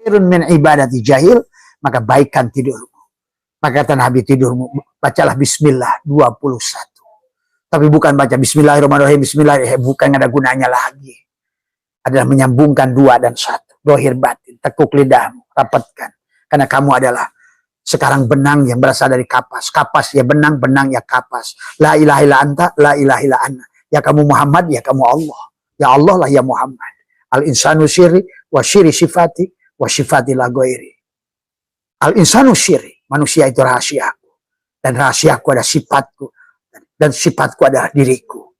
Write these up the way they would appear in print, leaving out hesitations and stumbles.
min ibadati jahil, maka baikkan tidurmu. Maka kata Nabi, tidurmu bacalah bismillah 21. Tapi bukan baca bismillahirrahmanirrahim, bismillahirrahmanirrahim, bukan ada gunanya lagi. Adalah menyambungkan 2 dan 1. Dohir batin, tekuk lidahmu, rapatkan. Karena kamu adalah sekarang benang yang berasal dari kapas. Kapas ya benang, benang ya kapas. La ilaha illa anta, la ilaha illa anna. Ya kamu Muhammad, ya kamu Allah. Ya Allah lah ya Muhammad. Al-insanu syiri, wa syiri sifati, wa sifati la ghairi. Al-insanu syiri, manusia itu rahasiaku. Dan rahasiaku ada sifatku. Dan sifatku adalah diriku.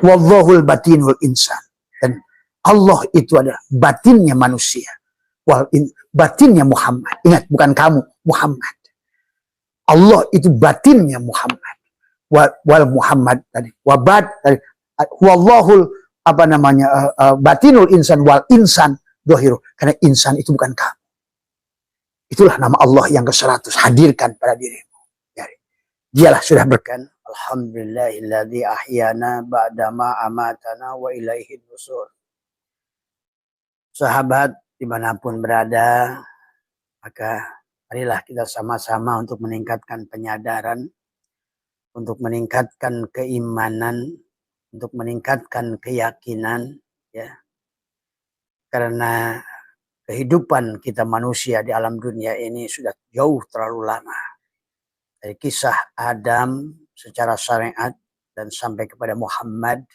Wallahul batinul insan. Dan Allah itu adalah batinnya manusia. Batinnya Muhammad. Ingat, bukan kamu, Muhammad. Allah itu batinnya Muhammad. Wal Muhammad tadi. Wabad tadi. Wallahul batinul insan wal insan dohiru. Karena insan itu bukan kamu. Itulah nama Allah yang ke-100. Hadirkan pada dirimu. Dialah sudah berkan. Alhamdulillahilladzi ahyana ba'dama amatana wa ilaihin nusur. Sahabat dimanapun berada, maka marilah kita sama-sama untuk meningkatkan penyadaran, untuk meningkatkan keimanan, untuk meningkatkan keyakinan, ya. Karena kehidupan kita manusia di alam dunia ini sudah jauh terlalu lama. Dari kisah Adam secara syariat dan sampai kepada Muhammad,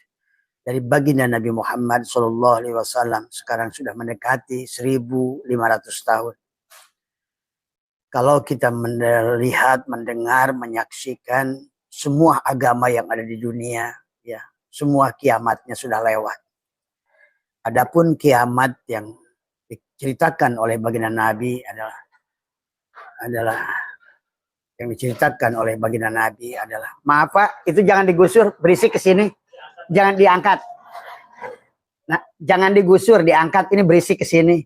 dari baginda Nabi Muhammad SAW sekarang sudah mendekati 1500 tahun. Kalau kita melihat, mendengar, menyaksikan semua agama yang ada di dunia, ya, semua kiamatnya sudah lewat. Adapun kiamat yang diceritakan oleh baginda Nabi adalah yang diceritakan oleh baginda Nabi adalah, maaf Pak, itu jangan digusur, berisik ke sini. Jangan diangkat. Nah, jangan digusur, diangkat, ini berisik ke sini.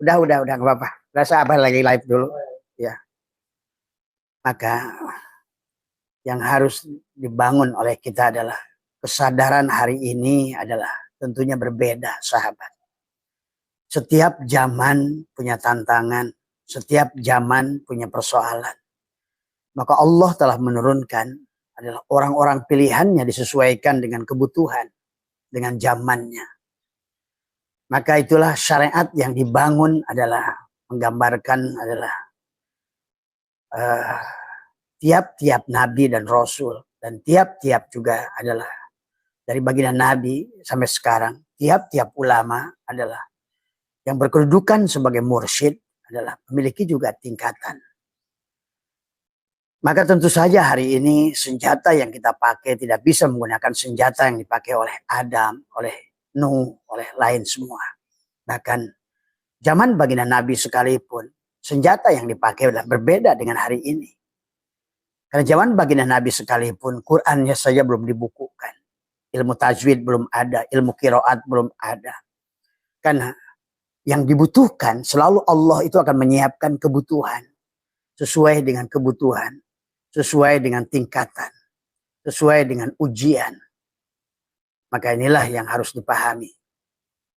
Udah, enggak apa-apa. Rasa Abah lagi live dulu. Ya. Maka yang harus dibangun oleh kita adalah kesadaran hari ini adalah tentunya berbeda, sahabat. Setiap zaman punya tantangan, setiap zaman punya persoalan. Maka Allah telah menurunkan adalah orang-orang pilihannya disesuaikan dengan kebutuhan, dengan zamannya. Maka itulah syariat yang dibangun adalah menggambarkan adalah tiap-tiap nabi dan rasul, dan tiap-tiap juga adalah dari baginda nabi sampai sekarang, tiap-tiap ulama adalah yang berkedudukan sebagai mursyid adalah memiliki juga tingkatan. Maka tentu saja hari ini senjata yang kita pakai tidak bisa menggunakan senjata yang dipakai oleh Adam, oleh Nuh, oleh lain semua. Bahkan zaman baginda Nabi sekalipun, senjata yang dipakai adalah berbeda dengan hari ini. Karena zaman baginda Nabi sekalipun, Qur'annya saja belum dibukukan. Ilmu tajwid belum ada, ilmu qiraat belum ada. Karena yang dibutuhkan, selalu Allah itu akan menyiapkan kebutuhan. Sesuai dengan kebutuhan. Sesuai dengan tingkatan, sesuai dengan ujian. Maka inilah yang harus dipahami.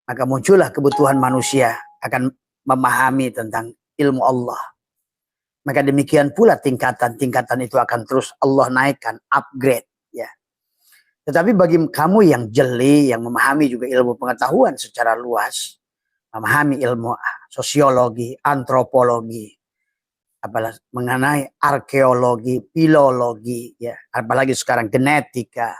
Maka muncullah kebutuhan manusia akan memahami tentang ilmu Allah. Maka demikian pula tingkatan-tingkatan itu akan terus Allah naikkan, upgrade. Ya. Tetapi bagi kamu yang jeli, yang memahami juga ilmu pengetahuan secara luas, memahami ilmu sosiologi, antropologi, apalagi mengenai arkeologi, filologi, ya, apalagi sekarang genetika,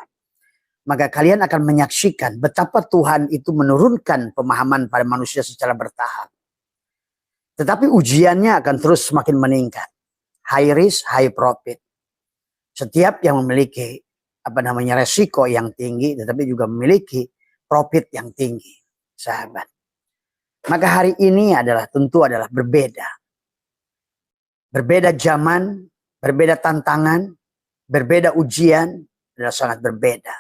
maka kalian akan menyaksikan betapa Tuhan itu menurunkan pemahaman pada manusia secara bertahap. Tetapi ujiannya akan terus semakin meningkat. High risk, high profit. Setiap yang memiliki resiko yang tinggi, tetapi juga memiliki profit yang tinggi, sahabat. Maka hari ini tentu adalah berbeda. Berbeda zaman, berbeda tantangan, berbeda ujian, adalah sangat berbeda.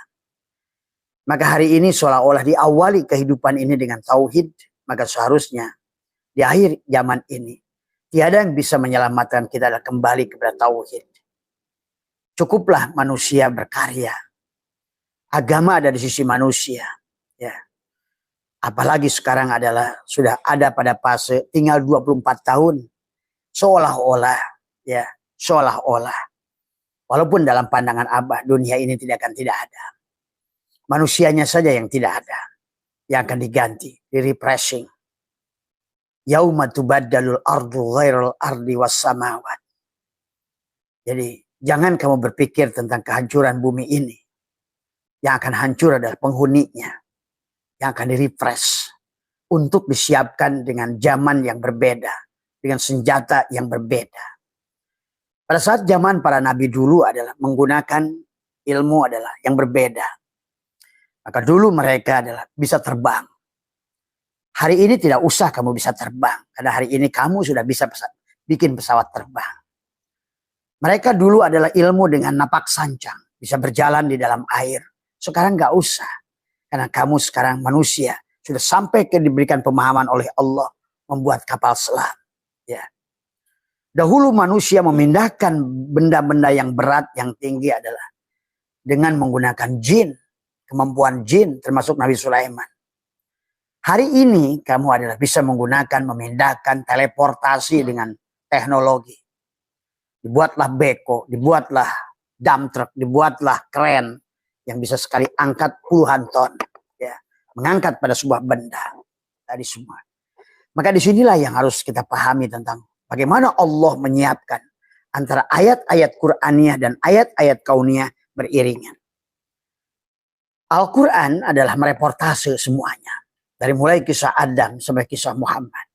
Maka hari ini seolah-olah diawali kehidupan ini dengan tauhid, maka seharusnya di akhir zaman ini tiada yang bisa menyelamatkan kita adalah kembali kepada tauhid. Cukuplah manusia berkarya. Agama ada di sisi manusia, ya. Apalagi sekarang adalah sudah ada pada fase tinggal 24 tahun. Seolah-olah, ya, seolah-olah. Walaupun dalam pandangan Abah dunia ini tidak akan tidak ada. Manusianya saja yang tidak ada. Yang akan diganti, di-refreshing. Yauma tubaddalul ardu ghairul ardi was samawat. Jadi jangan kamu berpikir tentang kehancuran bumi ini. Yang akan hancur adalah penghuninya. Yang akan di-refresh. Untuk disiapkan dengan zaman yang berbeda. Dengan senjata yang berbeda. Pada saat zaman para nabi dulu adalah menggunakan ilmu adalah yang berbeda. Maka dulu mereka adalah bisa terbang. Hari ini tidak usah kamu bisa terbang. Karena hari ini kamu sudah bisa bikin pesawat terbang. Mereka dulu adalah ilmu dengan napak sancang. Bisa berjalan di dalam air. Sekarang nggak usah. Karena kamu sekarang manusia. Sudah sampai ke diberikan pemahaman oleh Allah. Membuat kapal selam. Ya. Dahulu manusia memindahkan benda-benda yang berat, yang tinggi adalah dengan menggunakan jin. Kemampuan jin termasuk Nabi Sulaiman. Hari ini kamu adalah bisa menggunakan, memindahkan, teleportasi dengan teknologi. Dibuatlah beko, dibuatlah dump truck, dibuatlah kren yang bisa sekali angkat puluhan ton. Ya, mengangkat pada sebuah benda. Tadi semua. Maka disinilah yang harus kita pahami tentang bagaimana Allah menyiapkan antara ayat-ayat Qur'aniyah dan ayat-ayat kauniyah beriringan. Al-Quran adalah mereportase semuanya. Dari mulai kisah Adam sampai kisah Muhammad.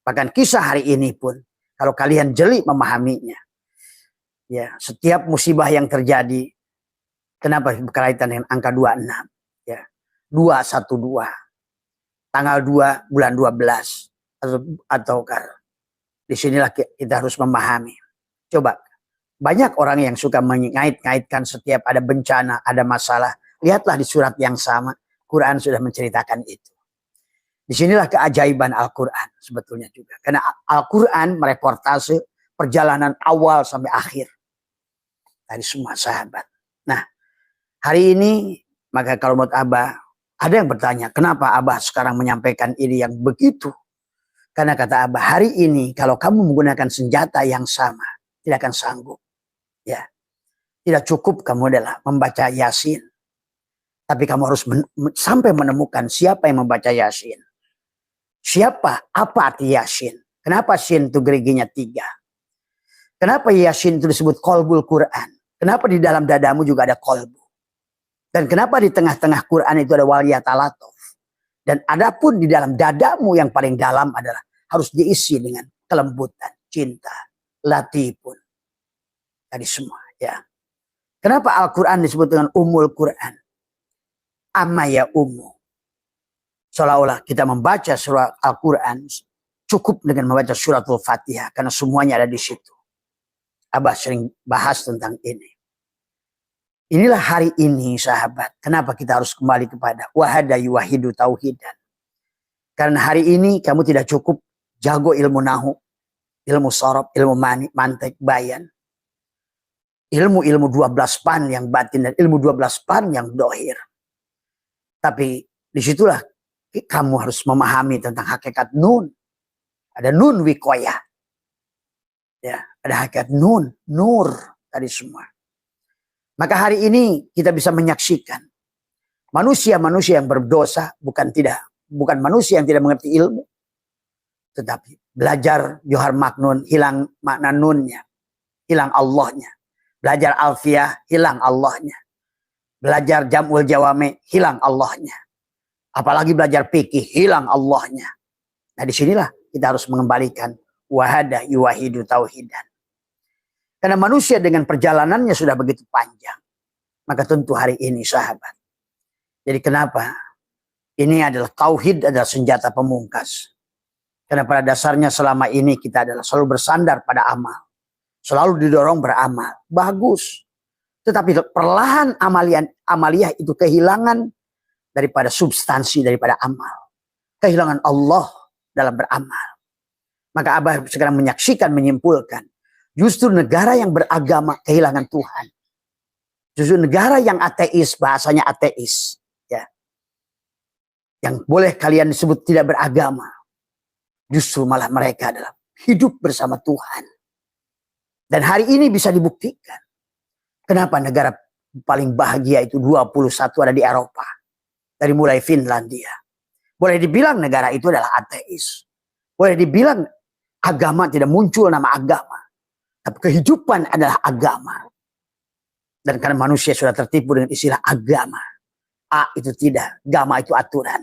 Bahkan kisah hari ini pun, kalau kalian jeli memahaminya. Ya, setiap musibah yang terjadi, kenapa berkaitan dengan angka 26? Ya, 212. Tanggal 2 bulan 12. Atau disinilah kita harus memahami. Coba, banyak orang yang suka mengait-ngaitkan setiap ada bencana, ada masalah. Lihatlah di surat yang sama, Quran sudah menceritakan itu. Disinilah keajaiban Al-Quran sebetulnya juga. Karena Al-Quran mereportase perjalanan awal sampai akhir. Dari semua sahabat. Nah, hari ini, maka kalau menurut Abah, ada yang bertanya, kenapa Abah sekarang menyampaikan ini yang begitu? Karena kata Abah, hari ini kalau kamu menggunakan senjata yang sama, tidak akan sanggup. Ya, tidak cukup kamu adalah membaca Yasin. Tapi kamu harus sampai menemukan siapa yang membaca Yasin. Siapa? Apa arti Yasin? Kenapa Sin itu geriginya 3? Kenapa Yasin itu disebut kolbul Quran? Kenapa di dalam dadamu juga ada kolbu? Dan kenapa di tengah-tengah Quran itu ada waliyatalatuf? Dan adapun di dalam dadamu yang paling dalam adalah harus diisi dengan kelembutan, cinta, latifun. Tadi semua ya. Kenapa Al-Quran disebut dengan umul Quran? Amma ya ummu. Seolah-olah kita membaca surat Al-Quran cukup dengan membaca suratul Fatihah. Karena semuanya ada di situ. Abah sering bahas tentang ini. Inilah hari ini sahabat. Kenapa kita harus kembali kepada wahada yuwahidu tauhidan. Karena hari ini kamu tidak cukup jago ilmu nahu. Ilmu sorob, ilmu mantek, bayan. Ilmu-ilmu 12 pan yang batin dan ilmu 12 pan yang dohir. Tapi disitulah kamu harus memahami tentang hakikat nun. Ada nun wikoyah. Ya, ada hakikat nun, nur tadi semua. Maka hari ini kita bisa menyaksikan manusia-manusia yang berdosa bukan manusia yang tidak mengerti ilmu, tetapi belajar johar maknun hilang makna nunnya, hilang Allahnya. Belajar alfiyah hilang Allahnya. Belajar jamul jawame hilang Allahnya. Apalagi belajar fikih hilang Allahnya. Nah disinilah kita harus mengembalikan wahada yuwahidu tauhidan. Karena manusia dengan perjalanannya sudah begitu panjang. Maka tentu hari ini sahabat. Jadi kenapa? Ini adalah tauhid adalah senjata pemungkas. Karena pada dasarnya selama ini kita adalah selalu bersandar pada amal. Selalu didorong beramal. Bagus. Tetapi perlahan amaliyah itu kehilangan daripada substansi daripada amal. Kehilangan Allah dalam beramal. Maka Abah sekarang menyaksikan, menyimpulkan. Justru negara yang beragama kehilangan Tuhan. Justru negara yang ateis, bahasanya ateis. Ya. yang boleh kalian disebut tidak beragama, justru malah mereka adalah hidup bersama Tuhan. Dan hari ini bisa dibuktikan. Kenapa negara paling bahagia itu 21 ada di Eropa. Dari mulai Finlandia. Boleh dibilang negara itu adalah ateis. Boleh dibilang agama tidak muncul nama agama. Tapi kehidupan adalah agama. Dan karena manusia sudah tertipu dengan istilah agama. A itu tidak, agama itu aturan.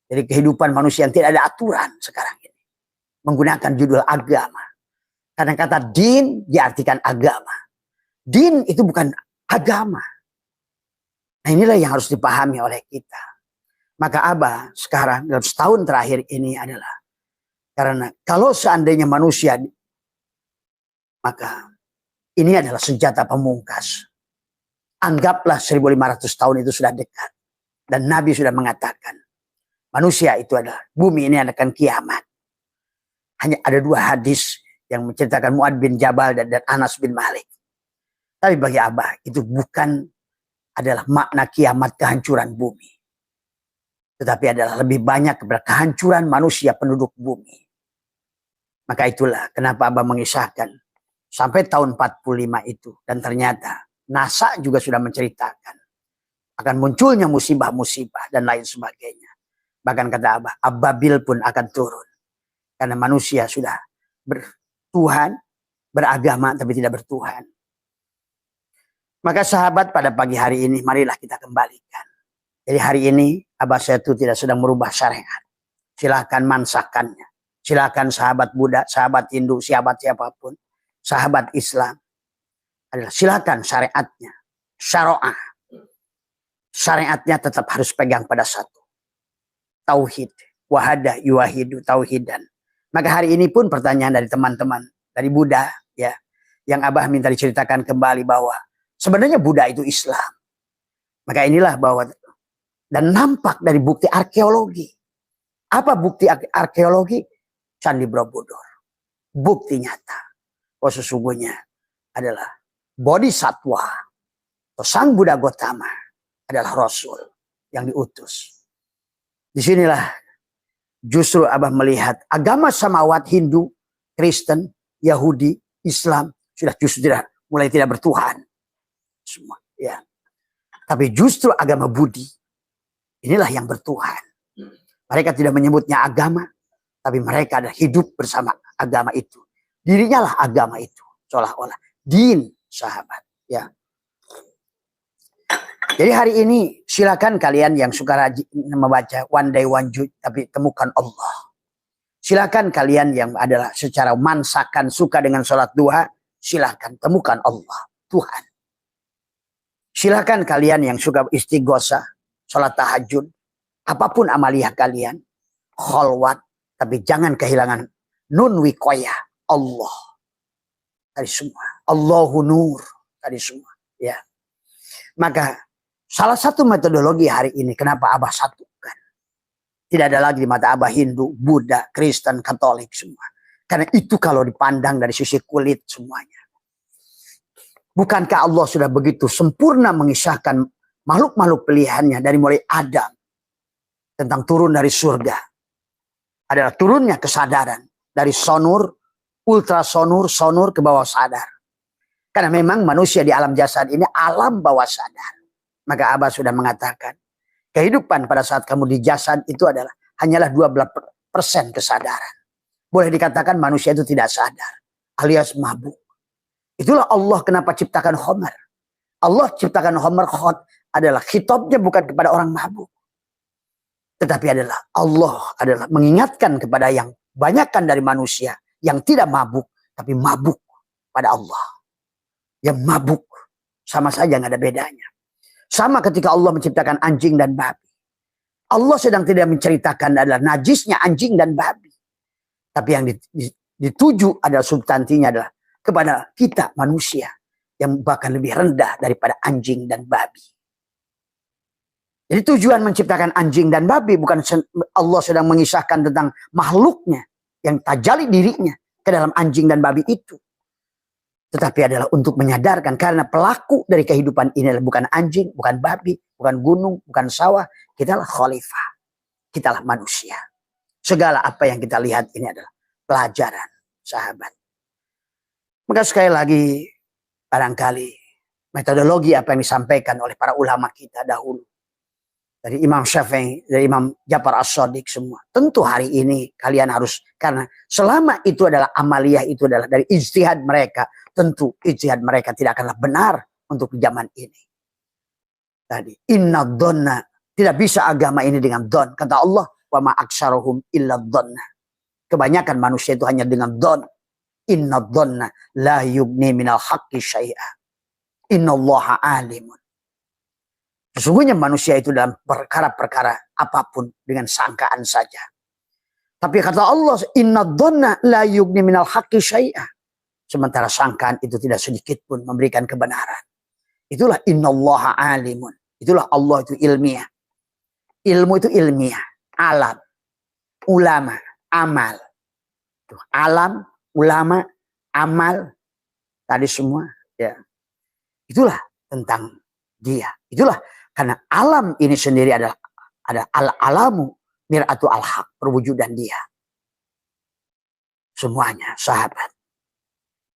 Jadi kehidupan manusia yang tidak ada aturan sekarang ini. Menggunakan judul agama. Karena kata din diartikan agama. Din itu bukan agama. Nah inilah yang harus dipahami oleh kita. Maka Abah sekarang dalam setahun terakhir ini adalah. Karena kalau seandainya manusia, maka ini adalah senjata pemungkas. Anggaplah 1500 tahun itu sudah dekat. Dan Nabi sudah mengatakan. Manusia itu adalah, bumi ini akan kiamat. Hanya ada 2 hadis yang menceritakan Mu'ad bin Jabal dan Anas bin Malik. Tapi bagi Abah itu bukan adalah makna kiamat kehancuran bumi. Tetapi adalah lebih banyak kepada kehancuran manusia penduduk bumi. Maka itulah kenapa Abah mengisahkan sampai tahun 45 itu. Dan ternyata NASA juga sudah menceritakan akan munculnya musibah-musibah dan lain sebagainya. Bahkan kata Abah, ababil pun akan turun. Karena manusia sudah bertuhan, beragama tapi tidak bertuhan. Maka sahabat pada pagi hari ini marilah kita kembalikan. Jadi hari ini Abah Setu tidak sedang merubah syariat. Silakan mansakannya. Silakan sahabat Buddha, sahabat Hindu, sahabat siapapun. Sahabat Islam. Adalah silakan syariatnya. Syara'ah. Syariatnya tetap harus pegang pada satu. Tauhid. Wahada yuwahidu tauhidan. Maka hari ini pun pertanyaan dari teman-teman. Dari Buddha. Ya, yang Abah minta diceritakan kembali bahwa sebenarnya Buddha itu Islam. Maka inilah bahwa dan nampak dari bukti arkeologi. Apa bukti arkeologi? Candi Borobudur. Bukti nyata. Oh sesungguhnya adalah Bodhisattva atau Sang Buddha Gotama adalah Rasul yang diutus. Disinilah justru Abah melihat agama samawat Hindu, Kristen, Yahudi, Islam sudah justru mulai tidak bertuhan. Semua, ya. Tapi justru agama Budi inilah yang bertuhan. Mereka tidak menyebutnya agama, tapi mereka adalah hidup bersama agama itu. Dirinya lah agama itu, seolah-olah din sahabat. Ya. Jadi hari ini silakan kalian yang suka rajin membaca One Day One Jude, tapi temukan Allah. Silakan kalian yang adalah secara mansakan suka dengan sholat duha, silakan temukan Allah, Tuhan. Silakan kalian yang suka istighosah, sholat tahajud, apapun amaliyah kalian, kholwat, tapi jangan kehilangan nun wikoyah, Allah. Tadi semua. Allahu nur. Tadi semua. Ya. Maka salah satu metodologi hari ini kenapa Abah satukan. Tidak ada lagi di mata Abah Hindu, Buddha, Kristen, Katolik semua. Karena itu kalau dipandang dari sisi kulit semuanya. Bukankah Allah sudah begitu sempurna mengisahkan makhluk-makhluk pilihannya dari mulai Adam. Tentang turun dari surga. Adalah turunnya kesadaran. Dari sonur, ultrasonur, sonur ke bawah sadar. Karena memang manusia di alam jasad ini alam bawah sadar. Maka Abah sudah mengatakan. Kehidupan pada saat kamu di jasad itu adalah hanyalah 12% kesadaran. Boleh dikatakan manusia itu tidak sadar. Alias mabuk. Itulah Allah kenapa ciptakan Homer. Allah ciptakan Homer adalah khitabnya bukan kepada orang mabuk. Tetapi adalah Allah adalah mengingatkan kepada yang banyakkan dari manusia yang tidak mabuk. Tapi mabuk pada Allah. Yang mabuk sama saja nggak ada bedanya. Sama ketika Allah menciptakan anjing dan babi. Allah sedang tidak menceritakan adalah najisnya anjing dan babi. Tapi yang dituju adalah substansinya adalah kepada kita manusia yang bahkan lebih rendah daripada anjing dan babi. Jadi tujuan menciptakan anjing dan babi bukan Allah sedang mengisahkan tentang makhluknya yang tajali dirinya ke dalam anjing dan babi itu. Tetapi adalah untuk menyadarkan karena pelaku dari kehidupan ini adalah bukan anjing, bukan babi, bukan gunung, bukan sawah. Kita adalah khalifah. Kitalah manusia. Segala apa yang kita lihat ini adalah pelajaran, sahabat. Maka sekali lagi, barangkali metodologi apa yang disampaikan oleh para ulama kita dahulu, dari Imam Syafi'i, dari Imam Ja'far As-Shadiq semua. Tentu hari ini kalian harus, karena selama itu adalah amaliyah, itu adalah dari ijtihad mereka, tentu ijtihad mereka tidak akanlah benar untuk zaman ini. Tadi, inna dhanna, tidak bisa agama ini dengan don. Kata Allah, wa ma aksaruhum illa dhanna. Kebanyakan manusia itu hanya dengan don. Inna dhanna la yugni minal haqqi syai'a. Inna allaha alimun. Sesungguhnya manusia itu dalam perkara-perkara apapun dengan sangkaan saja. Tapi kata Allah, inna dhanna la yugni minal haqqi syai'a. Sementara sangkaan itu tidak sedikit pun memberikan kebenaran. Itulah innallaha alimun. Itulah Allah itu ilmiah. Ilmu itu ilmiah. Alam, ulama, amal. Alam, ulama, amal. Tadi semua. Ya. Itulah tentang dia. Itulah karena alam ini sendiri adalah al-alamu mir'atu al-haq. Perwujudan dia. Semuanya sahabat.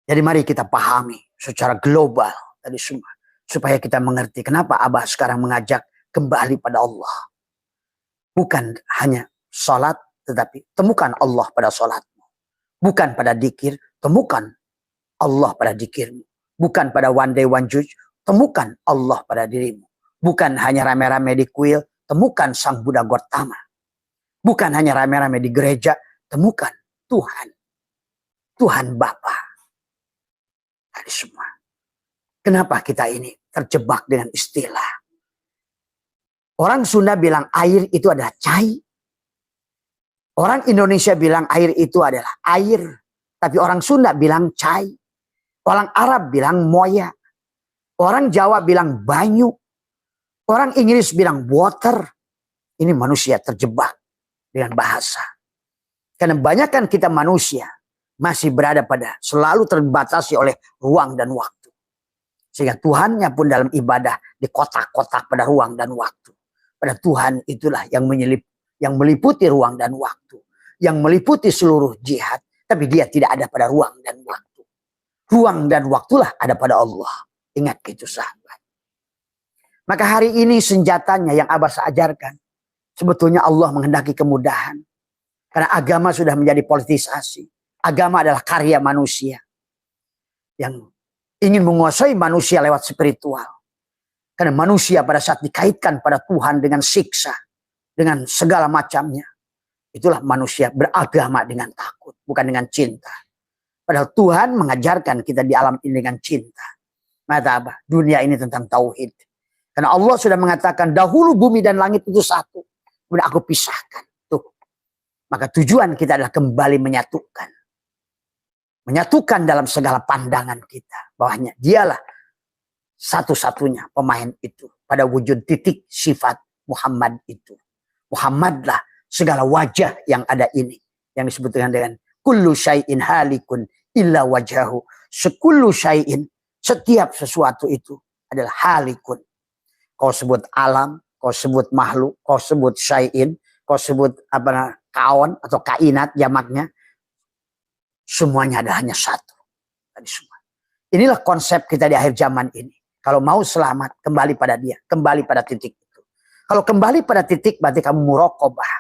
Jadi mari kita pahami secara global tadi semua. Supaya kita mengerti kenapa Abah sekarang mengajak kembali pada Allah. Bukan hanya sholat, tetapi temukan Allah pada sholatmu. Bukan pada dikir, temukan Allah pada dikirmu. Bukan pada one day one judge, temukan Allah pada dirimu. Bukan hanya rame-rame di kuil, temukan Sang Buddha Gautama. Bukan hanya rame-rame di gereja, temukan Tuhan. Tuhan Bapa. Tadi semua. Kenapa kita ini terjebak dengan istilah? Orang Sunda bilang air itu adalah cai. Orang Indonesia bilang air itu adalah air. Tapi orang Sunda bilang cai. Orang Arab bilang moya. Orang Jawa bilang banyu. Orang Inggris bilang water. Ini manusia terjebak dengan bahasa. Karena banyakkan kita manusia masih berada pada selalu terbatasi oleh ruang dan waktu. Sehingga Tuhannya pun dalam ibadah di kotak-kotak pada ruang dan waktu. Pada Tuhan itulah yang meliputi ruang dan waktu. Yang meliputi seluruh jihad. Tapi dia tidak ada pada ruang dan waktu. Ruang dan waktulah ada pada Allah. Ingat itu sahabat. Maka hari ini senjatanya yang Abah ajarkan. Sebetulnya Allah menghendaki kemudahan. Karena agama sudah menjadi politisasi. Agama adalah karya manusia. Yang ingin menguasai manusia lewat spiritual. Karena manusia pada saat dikaitkan pada Tuhan dengan siksa. Dengan segala macamnya. Itulah manusia beragama dengan takut. Bukan dengan cinta. Padahal Tuhan mengajarkan kita di alam ini dengan cinta. Mata apa? Dunia ini tentang tauhid. Karena Allah sudah mengatakan dahulu bumi dan langit itu satu. Kemudian aku pisahkan. Tuh. Maka tujuan kita adalah kembali menyatukan. Menyatukan dalam segala pandangan kita. Bahwanya dialah satu-satunya pemain itu. Pada wujud titik sifat Muhammad itu. Muhammadlah segala wajah yang ada ini. Yang disebutkan dengan kullu syai'in halikun illa wajahu. Sekullu syai'in, setiap sesuatu itu adalah halikun. Kau sebut alam, kau sebut makhluk, kau sebut syai'in, kau sebut kaon atau kainat jamaknya. Semuanya ada hanya satu. Tadi semua. Inilah konsep kita di akhir zaman ini. Kalau mau selamat, kembali pada dia. Kembali pada titik itu. Kalau kembali pada titik, berarti kamu muraqabah.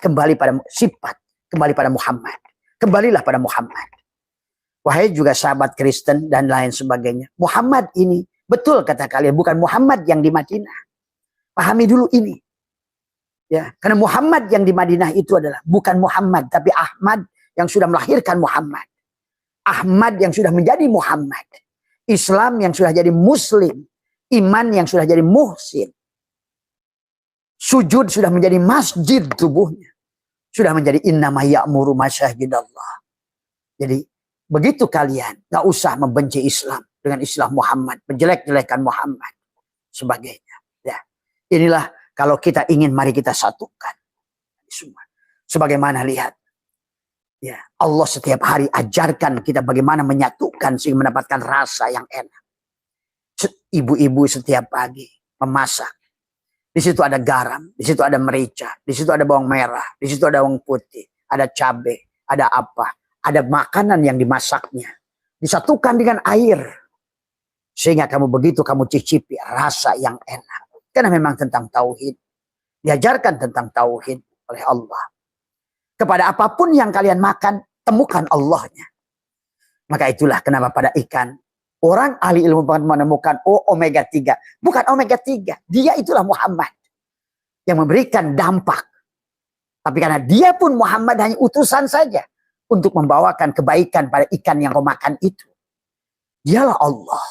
Kembali pada sifat. Kembali pada Muhammad. Kembalilah pada Muhammad. Wahai juga sahabat Kristen dan lain sebagainya. Muhammad ini, betul kata kalian, bukan Muhammad yang di Madinah. Pahami dulu ini. Ya, karena Muhammad yang di Madinah itu adalah bukan Muhammad, tapi Ahmad yang sudah melahirkan Muhammad. Ahmad yang sudah menjadi Muhammad. Islam yang sudah jadi Muslim. Iman yang sudah jadi muhsin. Sujud sudah menjadi masjid tubuhnya. Sudah menjadi innama ya'muru masyajidallah. Jadi begitu kalian gak usah membenci Islam dengan Islam Muhammad. Menjelek-jelekan Muhammad. Sebagainya. Ya. Inilah kalau kita ingin mari kita satukan. Semua. Sebagaimana lihat. Ya, Allah setiap hari ajarkan kita bagaimana menyatukan sehingga mendapatkan rasa yang enak. Ibu-ibu setiap pagi memasak. Di situ ada garam, di situ ada merica, di situ ada bawang merah, di situ ada bawang putih, ada cabai, ada apa, ada makanan yang dimasaknya. Disatukan dengan air. Sehingga kamu begitu kamu cicipi rasa yang enak. Karena memang tentang tauhid. Diajarkan tentang tauhid oleh Allah. Kepada apapun yang kalian makan, temukan Allahnya. Maka itulah kenapa pada ikan, orang ahli ilmu menemukan omega 3. Bukan omega 3. Dia itulah Muhammad. Yang memberikan dampak. Tapi karena dia pun Muhammad hanya utusan saja. Untuk membawakan kebaikan pada ikan yang kau makan itu. Dialah Allah.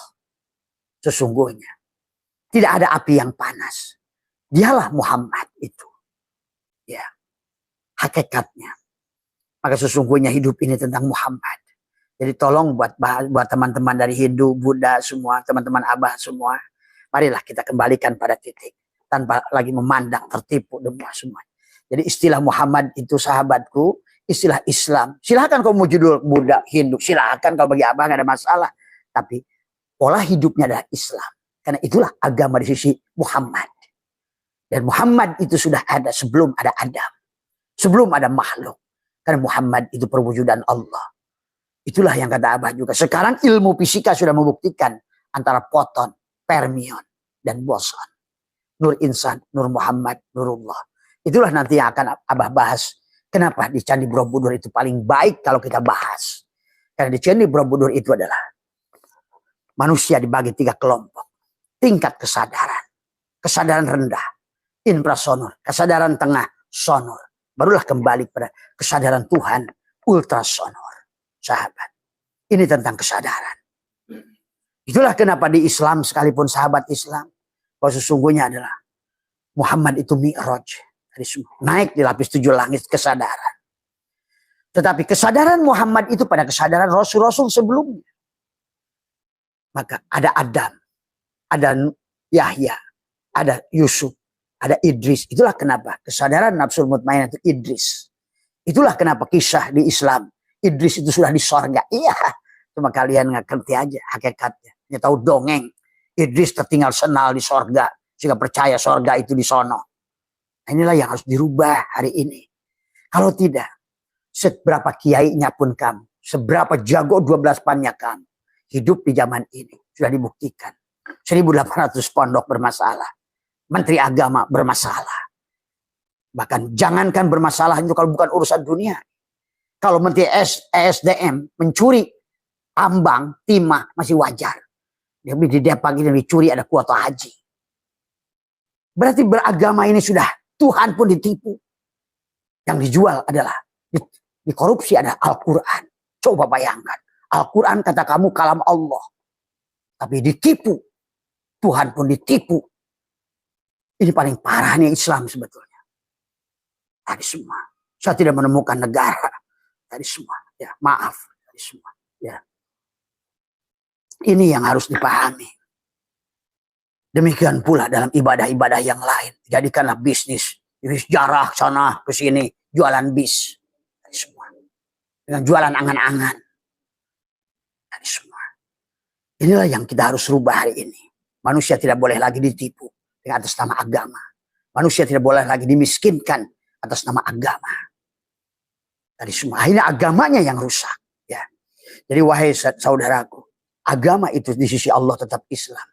Sesungguhnya. Tidak ada api yang panas. Dialah Muhammad itu. Ya. Hakikatnya. Maka sesungguhnya hidup ini tentang Muhammad. Jadi tolong buat teman-teman dari Hindu, Buddha semua, teman-teman Abah semua. Marilah kita kembalikan pada titik. Tanpa lagi memandang, tertipu semua. Jadi istilah Muhammad itu sahabatku, istilah Islam. Silahkan kau mau judul Buddha, Hindu, silahkan kalau bagi Abah gak ada masalah. Tapi pola hidupnya adalah Islam. Karena itulah agama di sisi Muhammad. Dan Muhammad itu sudah ada sebelum ada Adam. Sebelum ada makhluk. Karena Muhammad itu perwujudan Allah. Itulah yang kata Abah juga. Sekarang ilmu fisika sudah membuktikan antara foton, fermion, dan boson. Nur insan, Nur Muhammad, Nurullah. Itulah nanti yang akan Abah bahas. Kenapa di Candi Borobudur itu paling baik kalau kita bahas. Karena di Candi Borobudur itu adalah manusia dibagi 3 kelompok. Tingkat kesadaran. Kesadaran rendah, infrasonor. Kesadaran tengah, sonor. Barulah kembali pada kesadaran Tuhan, ultrasonor. Sahabat. Ini tentang kesadaran. Itulah kenapa di Islam sekalipun sahabat Islam. Bahwa sesungguhnya adalah Muhammad itu mi'raj. Naik di lapis 7 langit kesadaran. Tetapi kesadaran Muhammad itu pada kesadaran Rasul-Rasul sebelumnya. Maka ada Adam. Ada Yahya. Ada Yusuf. Ada Idris. Itulah kenapa kesadaran nafsul mutmainnah itu Idris. Itulah kenapa kisah di Islam. Idris itu sudah di sorga. Iya. Cuma kalian nggak ngerti aja hakikatnya. Hanya tahu dongeng. Idris tertinggal senal di sorga. Sehingga percaya sorga itu di sono. Nah, inilah yang harus dirubah hari ini. Kalau tidak. Seberapa kiainya pun kamu. Seberapa jago 12 pannya kamu. Hidup di zaman ini. Sudah dibuktikan. 1.800 pondok bermasalah. Menteri agama bermasalah. Bahkan jangankan bermasalah itu kalau bukan urusan dunia. Kalau Menteri ESDM mencuri ambang, timah masih wajar. Dia di pagi dan dicuri ada kuota haji. Berarti beragama ini sudah Tuhan pun ditipu. Yang dijual adalah dikorupsi ada Al-Quran. Coba bayangkan. Al-Quran kata kamu kalam Allah. Tapi ditipu. Tuhan pun ditipu. Ini paling parahnya Islam sebetulnya. Tadi semua. Saya tidak menemukan negara. Tadi semua, ya maaf, tadi semua, ya. Ini yang harus dipahami. Demikian pula dalam ibadah-ibadah yang lain. Jadikanlah bisnis, jarah sana ke sini, jualan bis, tadi semua. Dengan jualan angan-angan, tadi semua. Inilah yang kita harus rubah hari ini. Manusia tidak boleh lagi ditipu dengan atas nama agama. Manusia tidak boleh lagi dimiskinkan atas nama agama. Tadi semua. Akhirnya agamanya yang rusak. Ya. Jadi wahai saudaraku. Agama itu di sisi Allah tetap Islam.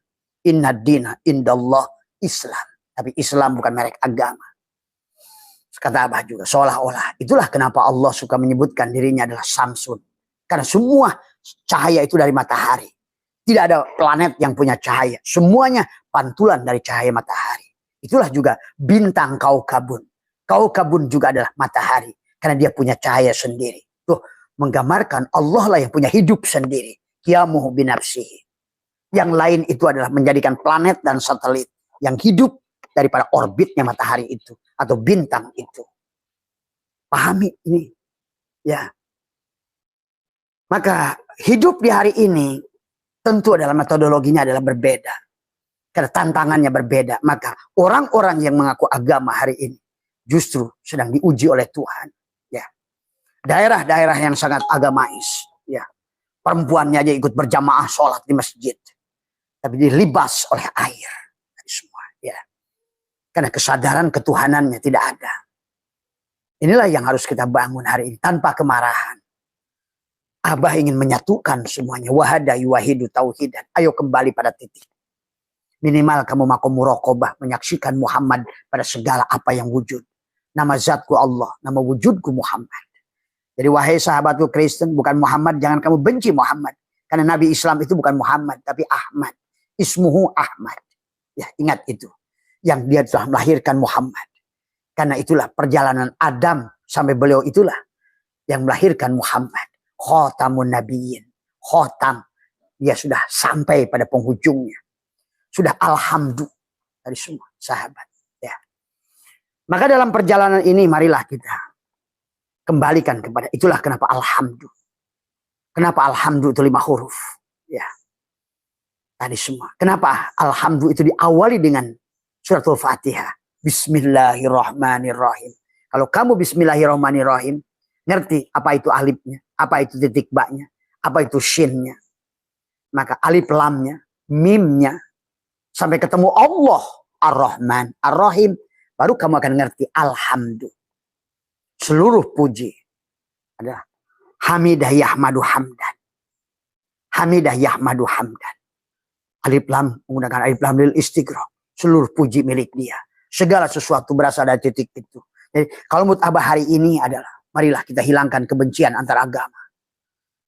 Inna dina indallah Islam. Tapi Islam bukan merek agama. Kata Abah juga. Seolah-olah. Itulah kenapa Allah suka menyebutkan dirinya adalah Samsun. Karena semua cahaya itu dari matahari. Tidak ada planet yang punya cahaya. Semuanya pantulan dari cahaya matahari. Itulah juga bintang Kaukabun. Kaukabun juga adalah matahari. Karena dia punya cahaya sendiri. Tuh, menggambarkan Allah lah yang punya hidup sendiri. Qiyamuhu binafsihi. Yang lain itu adalah menjadikan planet dan satelit yang hidup daripada orbitnya matahari itu. Atau bintang itu. Pahami ini. Ya. Maka hidup di hari ini tentu adalah metodologinya adalah berbeda. Karena tantangannya berbeda. Maka orang-orang yang mengaku agama hari ini justru sedang diuji oleh Tuhan. Daerah-daerah yang sangat agamais, ya, perempuannya aja ikut berjamaah sholat di masjid, tapi dilibas oleh air, semua, ya. Karena kesadaran ketuhanannya tidak ada. Inilah yang harus kita bangun hari ini tanpa kemarahan. Abah ingin menyatukan semuanya. Wahada yuwahidu tauhidan. Ayo kembali pada titik. Minimal kamu makom muraqabah, menyaksikan Muhammad pada segala apa yang wujud. Nama zatku Allah, nama wujudku Muhammad. Jadi wahai sahabatku Kristen, bukan Muhammad, jangan kamu benci Muhammad. Karena Nabi Islam itu bukan Muhammad, tapi Ahmad. Ismuhu Ahmad. Ya, ingat itu. Yang dia telah melahirkan Muhammad. Karena itulah perjalanan Adam sampai beliau itulah yang melahirkan Muhammad. Khotamun Nabiyyin. Khotam. Dia sudah sampai pada penghujungnya. Sudah alhamdulillah dari semua sahabat. Ya. Maka dalam perjalanan ini marilah kita kembalikan kepada itulah kenapa alhamdulillah. Kenapa alhamdulillah itu 5 huruf. Ya. Tadi semua. Kenapa alhamdulillah itu diawali dengan suratul Fatihah. Bismillahirrahmanirrahim. Kalau kamu bismillahirrahmanirrahim, ngerti apa itu alifnya, apa itu titik baknya, apa itu shinnya. Maka alif lamnya, mimnya, sampai ketemu Allah Ar-Rahman Ar-Rahim, baru kamu akan ngerti alhamdulillah. Seluruh puji adalah hamidah yahmadu hamdan. Hamidah yahmadu hamdan. Alif lam menggunakan alif lam lil istighraq. Seluruh puji milik dia. Segala sesuatu berasal dari titik itu. Jadi kalau menurut Abah hari ini adalah marilah kita hilangkan kebencian antar agama.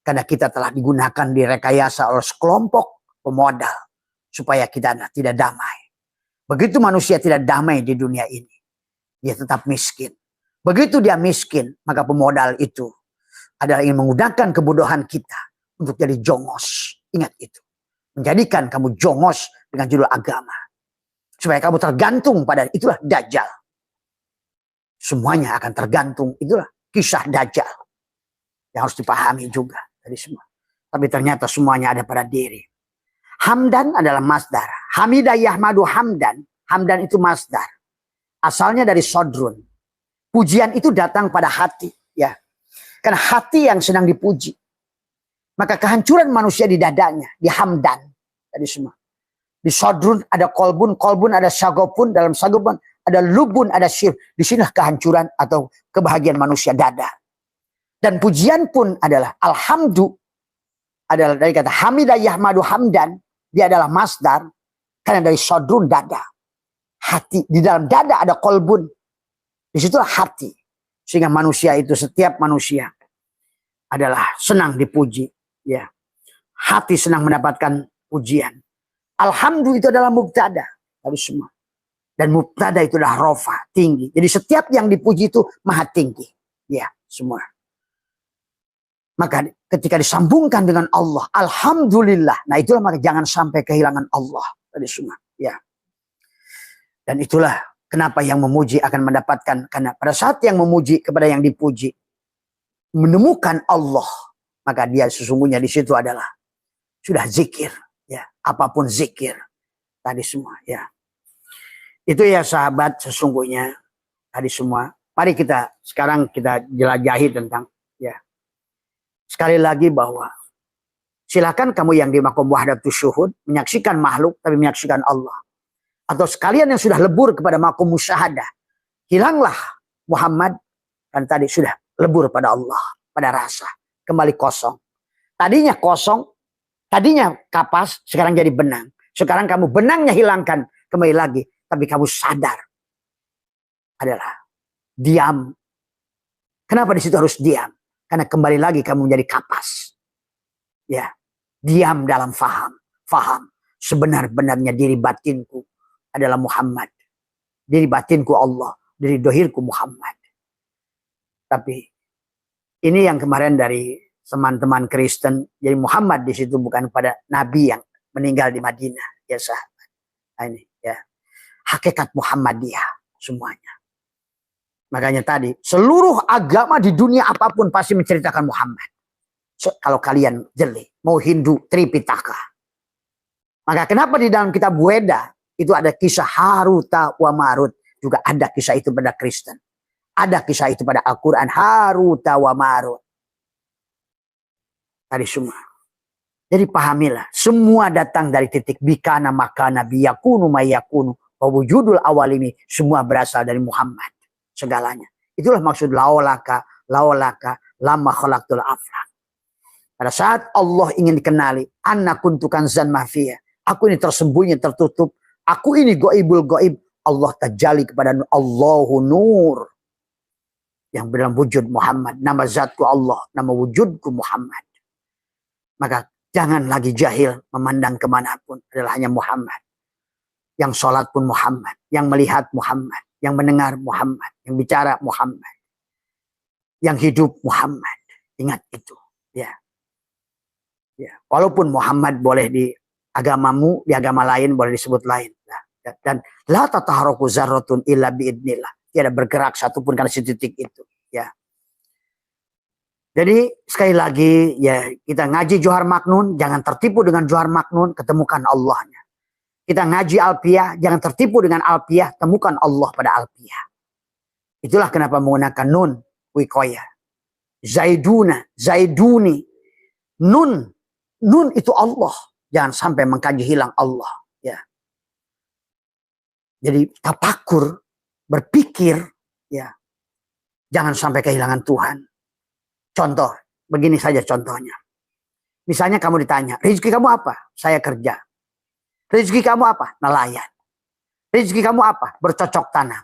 Karena kita telah digunakan direkayasa oleh sekelompok pemodal. Supaya kita tidak damai. Begitu manusia tidak damai di dunia ini, dia tetap miskin. Begitu dia miskin, maka pemodal itu adalah ingin menggunakan kebodohan kita untuk jadi jongos. Ingat itu. Menjadikan kamu jongos dengan judul agama. Supaya kamu tergantung pada itulah Dajjal. Semuanya akan tergantung. Itulah kisah Dajjal. Yang harus dipahami juga dari semua. Tapi ternyata semuanya ada pada diri. Hamdan adalah masdar. Hamidah yahmadu hamdan. Hamdan itu masdar. Asalnya dari sodrun. Pujian itu datang pada hati. Ya. Karena hati yang sedang dipuji. Maka kehancuran manusia di dadanya. Di hamdan. Tadi semua. Di sodrun ada kolbun. Kolbun ada sagopun. Dalam sagopun ada lubun, ada syir. Di sinilah kehancuran atau kebahagiaan manusia dada. Dan pujian pun adalah alhamdulillah. Adalah dari kata hamidah yahmadu hamdan. Dia adalah masdar. Karena dari sodrun dada. Hati. Di dalam dada ada kolbun. Disitulah hati. Sehingga manusia itu, setiap manusia adalah senang dipuji. Ya. Hati senang mendapatkan pujian. Alhamdulillah itu adalah mubtada. Tapi semua. Dan mubtada itu adalah rofa. Tinggi. Jadi setiap yang dipuji itu maha tinggi. Ya. Semua. Maka ketika disambungkan dengan Allah, alhamdulillah. Nah itulah maka jangan sampai kehilangan Allah tadi semua. Ya. Dan itulah kenapa yang memuji akan mendapatkan. Karena pada saat yang memuji kepada yang dipuji, menemukan Allah, maka dia sesungguhnya di situ adalah sudah zikir. Ya, apapun zikir tadi semua. Ya. Itu ya sahabat sesungguhnya tadi semua. Mari kita sekarang kita jelajahi tentang ya. Sekali lagi bahwa silakan kamu yang di makom wahdatus syuhud menyaksikan makhluk tapi menyaksikan Allah. Atau sekalian yang sudah lebur kepada makom musyahadah. Hilanglah Muhammad kan tadi sudah lebur pada Allah, pada rasa, kembali kosong. Tadinya kosong, tadinya kapas, sekarang jadi benang. Sekarang kamu benangnya hilangkan, kembali lagi, tapi kamu sadar adalah diam. Kenapa di situ harus diam? Karena kembali lagi kamu menjadi kapas. Ya, diam dalam faham. Faham. Sebenar-benarnya diri batinku adalah Muhammad. Diri batinku Allah. Diri dohirku Muhammad. Tapi ini yang kemarin dari teman-teman Kristen. Jadi Muhammad di situ bukan pada Nabi yang meninggal di Madinah. Ya sahabat. Nah, ini ya. Hakikat Muhammadiyah semuanya. Makanya tadi, seluruh agama di dunia apapun pasti menceritakan Muhammad. Kalau kalian jeli, mau Hindu, Tripitaka. Maka kenapa di dalam kitab Weda, itu ada kisah Haruta wa Marut. Juga ada kisah itu pada Kristen. Ada kisah itu pada Al-Quran, Haruta wa Marut. Tadi semua. Jadi pahamilah, semua datang dari titik bikana makana biyakunu mayakunu Wujudul awalimi, semua berasal dari Muhammad. Segalanya. Itulah maksud laolaka lama khalaqtul aflak. Pada saat Allah ingin dikenali, anna kuntu kanzan mahfiyah. Aku ini tersembunyi, tertutup. Aku ini goibul goib. Allah terjali kepada Allahu nur. Yang dalam wujud Muhammad. Nama zatku Allah, nama wujudku Muhammad. Maka jangan lagi jahil memandang kemanapun. Adalah hanya Muhammad. Yang sholat pun Muhammad. Yang melihat Muhammad. Yang mendengar Muhammad. Yang bicara Muhammad. Yang hidup Muhammad. Ingat itu. Ya. Ya. Walaupun Muhammad boleh di agamamu, di agama lain boleh disebut lain. Dan la tataharaku zarratun illa biidnillah. Tidak bergerak satupun karena setitik itu. Ya. Jadi sekali lagi ya kita ngaji Johar Maknun, jangan tertipu dengan Johar Maknun, ketemukan Allahnya. Kita ngaji Alpiyah, jangan tertipu dengan Alpiyah, temukan Allah pada Alpiyah. Itulah kenapa menggunakan nun wikoya. Zaiduna, Zaiduni. Nun itu Allah. Jangan sampai mengkaji hilang Allah. Ya. Jadi tafakur, berpikir, ya, jangan sampai kehilangan Tuhan. Contoh, begini saja contohnya. Misalnya kamu ditanya, rezeki kamu apa? Saya kerja. Rezeki kamu apa? Nelayan. Rezeki kamu apa? Bercocok tanam.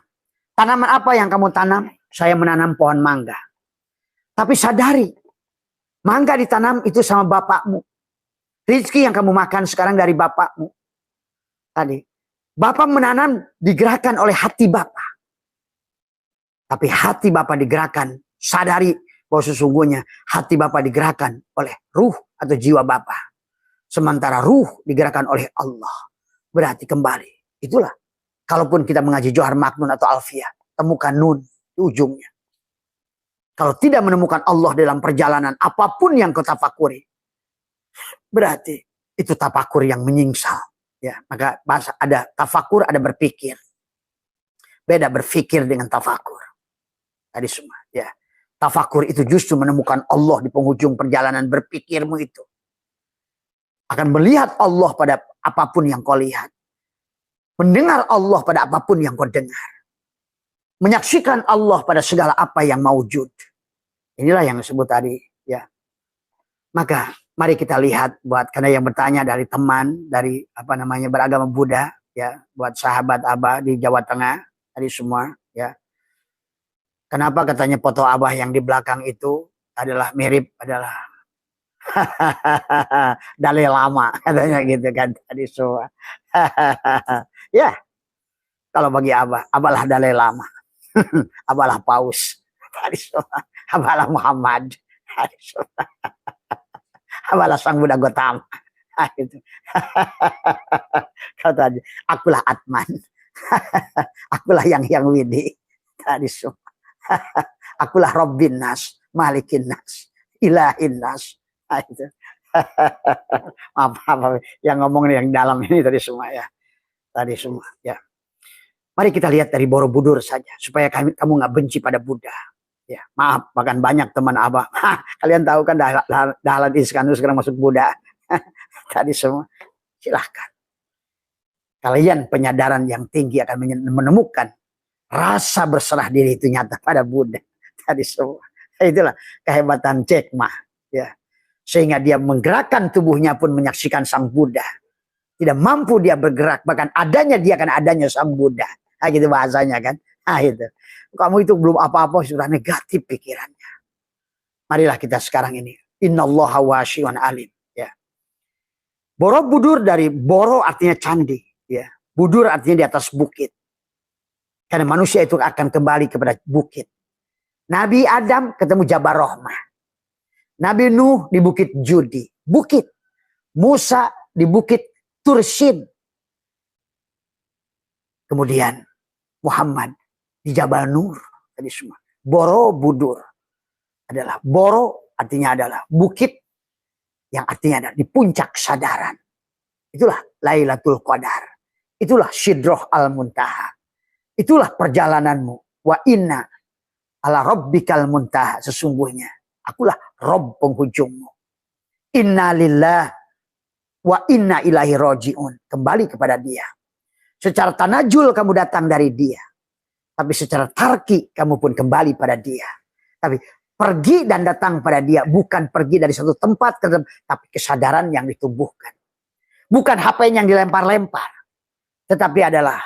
Tanaman apa yang kamu tanam? Saya menanam pohon mangga. Tapi sadari, mangga ditanam itu sama bapakmu. Rezeki yang kamu makan sekarang dari bapakmu. Tadi, bapak menanam digerakkan oleh hati bapak. Tapi hati bapak digerakkan, sadari bahwa sesungguhnya hati bapak digerakkan oleh ruh atau jiwa bapak. Sementara ruh digerakkan oleh Allah. Berarti kembali. Itulah. Kalaupun kita mengaji Johar Maknun atau Alfiyah. Temukan nun di ujungnya. Kalau tidak menemukan Allah dalam perjalanan apapun yang kau tafakuri. Berarti itu tafakur yang menyingsal. Ya, maka bahasa ada tafakur, ada berpikir. Beda berpikir dengan tafakur. Tadi semua. Ya. Tafakur itu justru menemukan Allah di penghujung perjalanan berpikirmu itu. Akan melihat Allah pada apapun yang kau lihat. Mendengar Allah pada apapun yang kau dengar. Menyaksikan Allah pada segala apa yang maujud. Inilah yang disebut tadi. Ya. Maka mari kita lihat karena yang bertanya dari teman, dari beragama Buddha. Ya, buat sahabat Abah di Jawa Tengah. Tadi semua. Ya. Kenapa katanya foto Abah yang di belakang itu adalah mirip Dalai Lama katanya gitu kan tadi semua. Ya, kalau bagi Abahlah Dalai Lama, Abahlah Paus, tadi semua, Abahlah Muhammad, tadi semua, Abahlah Sang Buddha Gotama, gitu. Kata aja, akulah Atman, akulah yang Widi, tadi semua, akulah Rabbin Nas, Malikin Nas, Ilahin Nas. Itu. Maaf, yang ngomong yang dalam ini tadi semua ya. Tadi semua ya. Mari kita lihat dari Borobudur saja supaya kamu nggak benci pada Buddha. Ya, maaf, bahkan banyak teman Abah. Kalian tahu kan Dahlan Iskan sekarang masuk Buddha. Tadi semua. Silahkan. Kalian penyadaran yang tinggi akan menemukan rasa berserah diri itu nyata pada Buddha. Tadi semua. Itulah kehebatan Jack Ma. Ya. Sehingga dia menggerakkan tubuhnya pun menyaksikan Sang Buddha. Tidak mampu dia bergerak. Bahkan adanya dia kan adanya Sang Buddha. Nah, gitu bahasanya kan. Nah, itu. Kamu itu belum apa-apa sudah negatif pikirannya. Marilah kita sekarang ini. Innallaha wasi'un alim. Ya. Borobudur dari Boro artinya candi. Ya. Budur artinya di atas bukit. Karena manusia itu akan kembali kepada bukit. Nabi Adam ketemu Jabal Rahmah. Nabi Nuh di Bukit Judi. Bukit. Musa di Bukit Tursin. Kemudian Muhammad di Jabal Nur. Tadi semua. Borobudur adalah Boro artinya adalah bukit yang artinya adalah di puncak sadaran. Itulah Lailatul Qadar. Itulah Sidroh Al-Muntaha. Itulah perjalananmu. Wa inna ala rabbikal muntaha. Sesungguhnya akulah Rob penghujungmu. Inna lillah wa inna ilaihi roji'un. Kembali kepada dia. Secara tanajul kamu datang dari dia. Tapi secara tarki kamu pun kembali pada dia. Tapi pergi dan datang pada dia. Bukan pergi dari satu tempat ke tempat. Tapi kesadaran yang ditumbuhkan. Bukan HP-nya yang dilempar-lempar. Tetapi adalah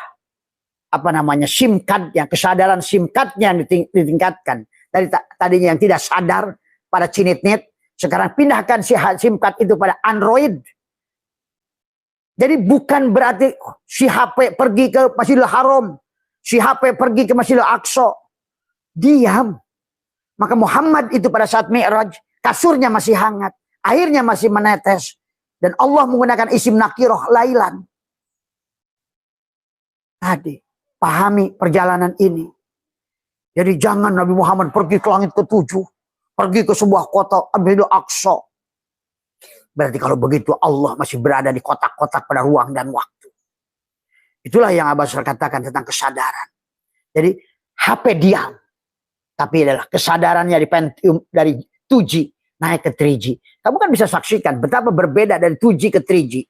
SIM card-nya. Kesadaran SIM card-nya yang ditingkatkan. Dari tadinya yang tidak sadar pada cinit-nit. Sekarang pindahkan SIM card itu pada Android. Jadi bukan berarti si HP pergi ke Masjidil Haram. Si HP pergi ke Masjidil Aqsa. Diam. Maka Muhammad itu pada saat Mi'raj, kasurnya masih hangat. Airnya masih menetes. Dan Allah menggunakan isim nakiroh lailan. Tadi, pahami perjalanan ini. Jadi jangan Nabi Muhammad pergi ke langit ke-7. Pergi ke sebuah kota Masjidil Aqsa. Berarti kalau begitu Allah masih berada di kotak-kotak pada ruang dan waktu. Itulah yang Abah katakan tentang kesadaran. Jadi HP diam. Tapi adalah kesadarannya di Pentium dari 2G naik ke 3G. Kamu kan bisa saksikan betapa berbeda dari 2G ke 3G.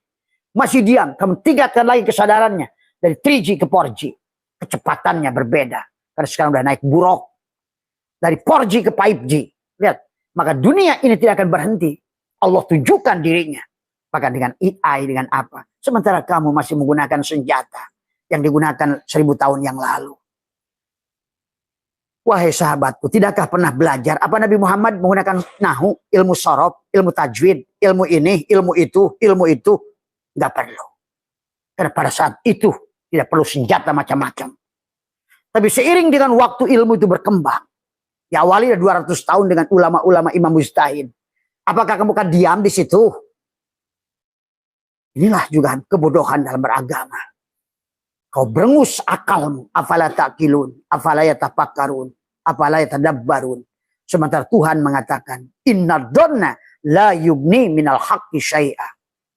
Masih diam. Kamu tingkatkan lagi kesadarannya. Dari 3G ke 4G. Kecepatannya berbeda. Karena sekarang udah naik buruk. Dari 4G ke 5G. Lihat. Maka dunia ini tidak akan berhenti. Allah tunjukkan dirinya. Bahkan dengan AI, dengan apa. Sementara kamu masih menggunakan senjata. Yang digunakan 1000 tahun yang lalu. Wahai sahabatku, tidakkah pernah belajar apa Nabi Muhammad menggunakan nahu, ilmu sorof, ilmu tajwid, ilmu ini, ilmu itu. Nggak perlu. Karena pada saat itu tidak perlu senjata macam-macam. Tapi seiring dengan waktu ilmu itu berkembang. Ya awalnya 200 tahun dengan ulama-ulama Imam Mujtahid. Apakah kamu akan diam di situ? Inilah juga kebodohan dalam beragama. Kau berengus akalmu. Afala ta'qilun, afala yatafakkarun, afala yatadabbarun. Sementara Tuhan mengatakan, inna donna la yugni minal haqqi syai'a.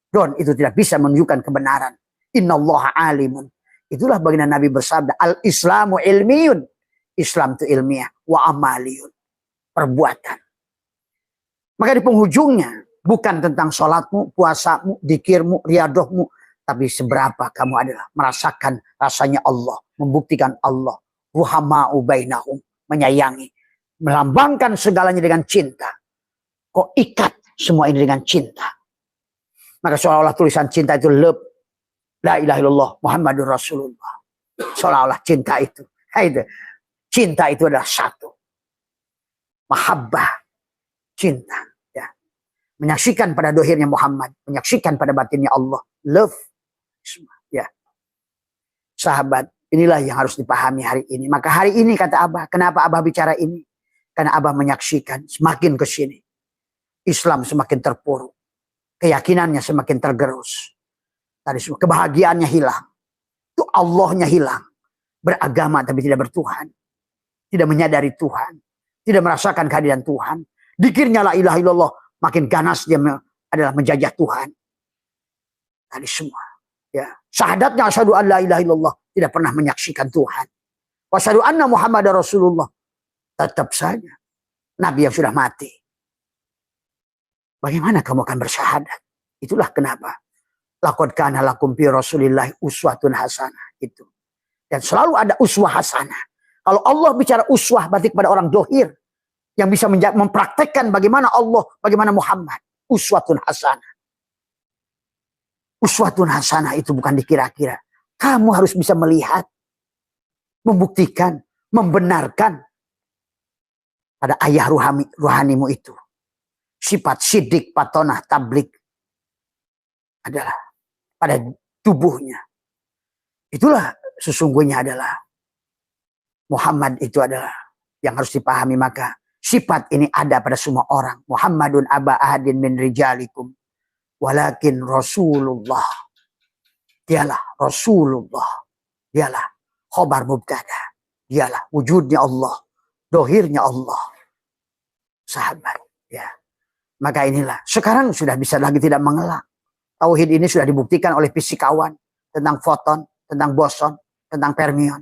Don itu tidak bisa menunjukkan kebenaran. Innallaha alimun. Itulah baginda Nabi bersabda, al-islamu ilmiyun. Islam itu ilmiah. Wa amaliyun. Perbuatan. Maka di penghujungnya, bukan tentang sholatmu, puasamu, dikirmu, riadohmu. Tapi seberapa kamu adalah merasakan rasanya Allah. Membuktikan Allah. Ruhama'u bainahum. Menyayangi. Melambangkan segalanya dengan cinta. Kok ikat semua ini dengan cinta. Maka seolah-olah tulisan cinta itu love. La ilaha illallah Muhammadur Rasulullah. Seolah-olah cinta itu. Cinta itu adalah satu. Mahabbah. Cinta. Ya. Menyaksikan pada dohirnya Muhammad. Menyaksikan pada batinnya Allah. Love. Ya. Sahabat. Inilah yang harus dipahami hari ini. Maka hari ini kata Abah. Kenapa Abah bicara ini? Karena Abah menyaksikan. Semakin ke sini. Islam semakin terpuruk. Keyakinannya semakin tergerus. Tadi semua kebahagiaannya hilang. Itu Allahnya hilang. Beragama tapi tidak bertuhan. Tidak menyadari Tuhan. Tidak merasakan kehadiran Tuhan. Dikirnya la ilaha illallah. Makin ganas dia adalah menjajah Tuhan. Tadi semua. Ya. Syahadatnya asyhadu an la ilaha illallah. Tidak pernah menyaksikan Tuhan. Wa asyhadu anna Muhammad Rasulullah. Tetap saja. Nabi yang sudah mati. Bagaimana kamu akan bersyahadat? Itulah kenapa. Laqad kana lakum fi Rasulillahi uswatun hasanah. Itu. Dan selalu ada uswah hasanah. Kalau Allah bicara uswah berarti kepada orang dohir. Yang bisa mempraktekkan bagaimana Allah, bagaimana Muhammad. Uswatun hasanah. Uswatun hasanah itu bukan dikira-kira. Kamu harus bisa melihat. Membuktikan. Membenarkan. Pada ayah ruhanimu itu. Sifat sidik, patonah, tablik. Adalah pada tubuhnya. Itulah sesungguhnya adalah Muhammad itu adalah yang harus dipahami. Maka sifat ini ada pada semua orang. Muhammadun aba ahadin min rijalikum. Walakin Rasulullah. Dialah Rasulullah. Dialah khobar mubtada. Dialah wujudnya Allah. Dohirnya Allah. Sahabat. Ya. Maka inilah. Sekarang sudah bisa lagi tidak mengelak. Tauhid ini sudah dibuktikan oleh fisikawan. Tentang foton, tentang boson, tentang fermion.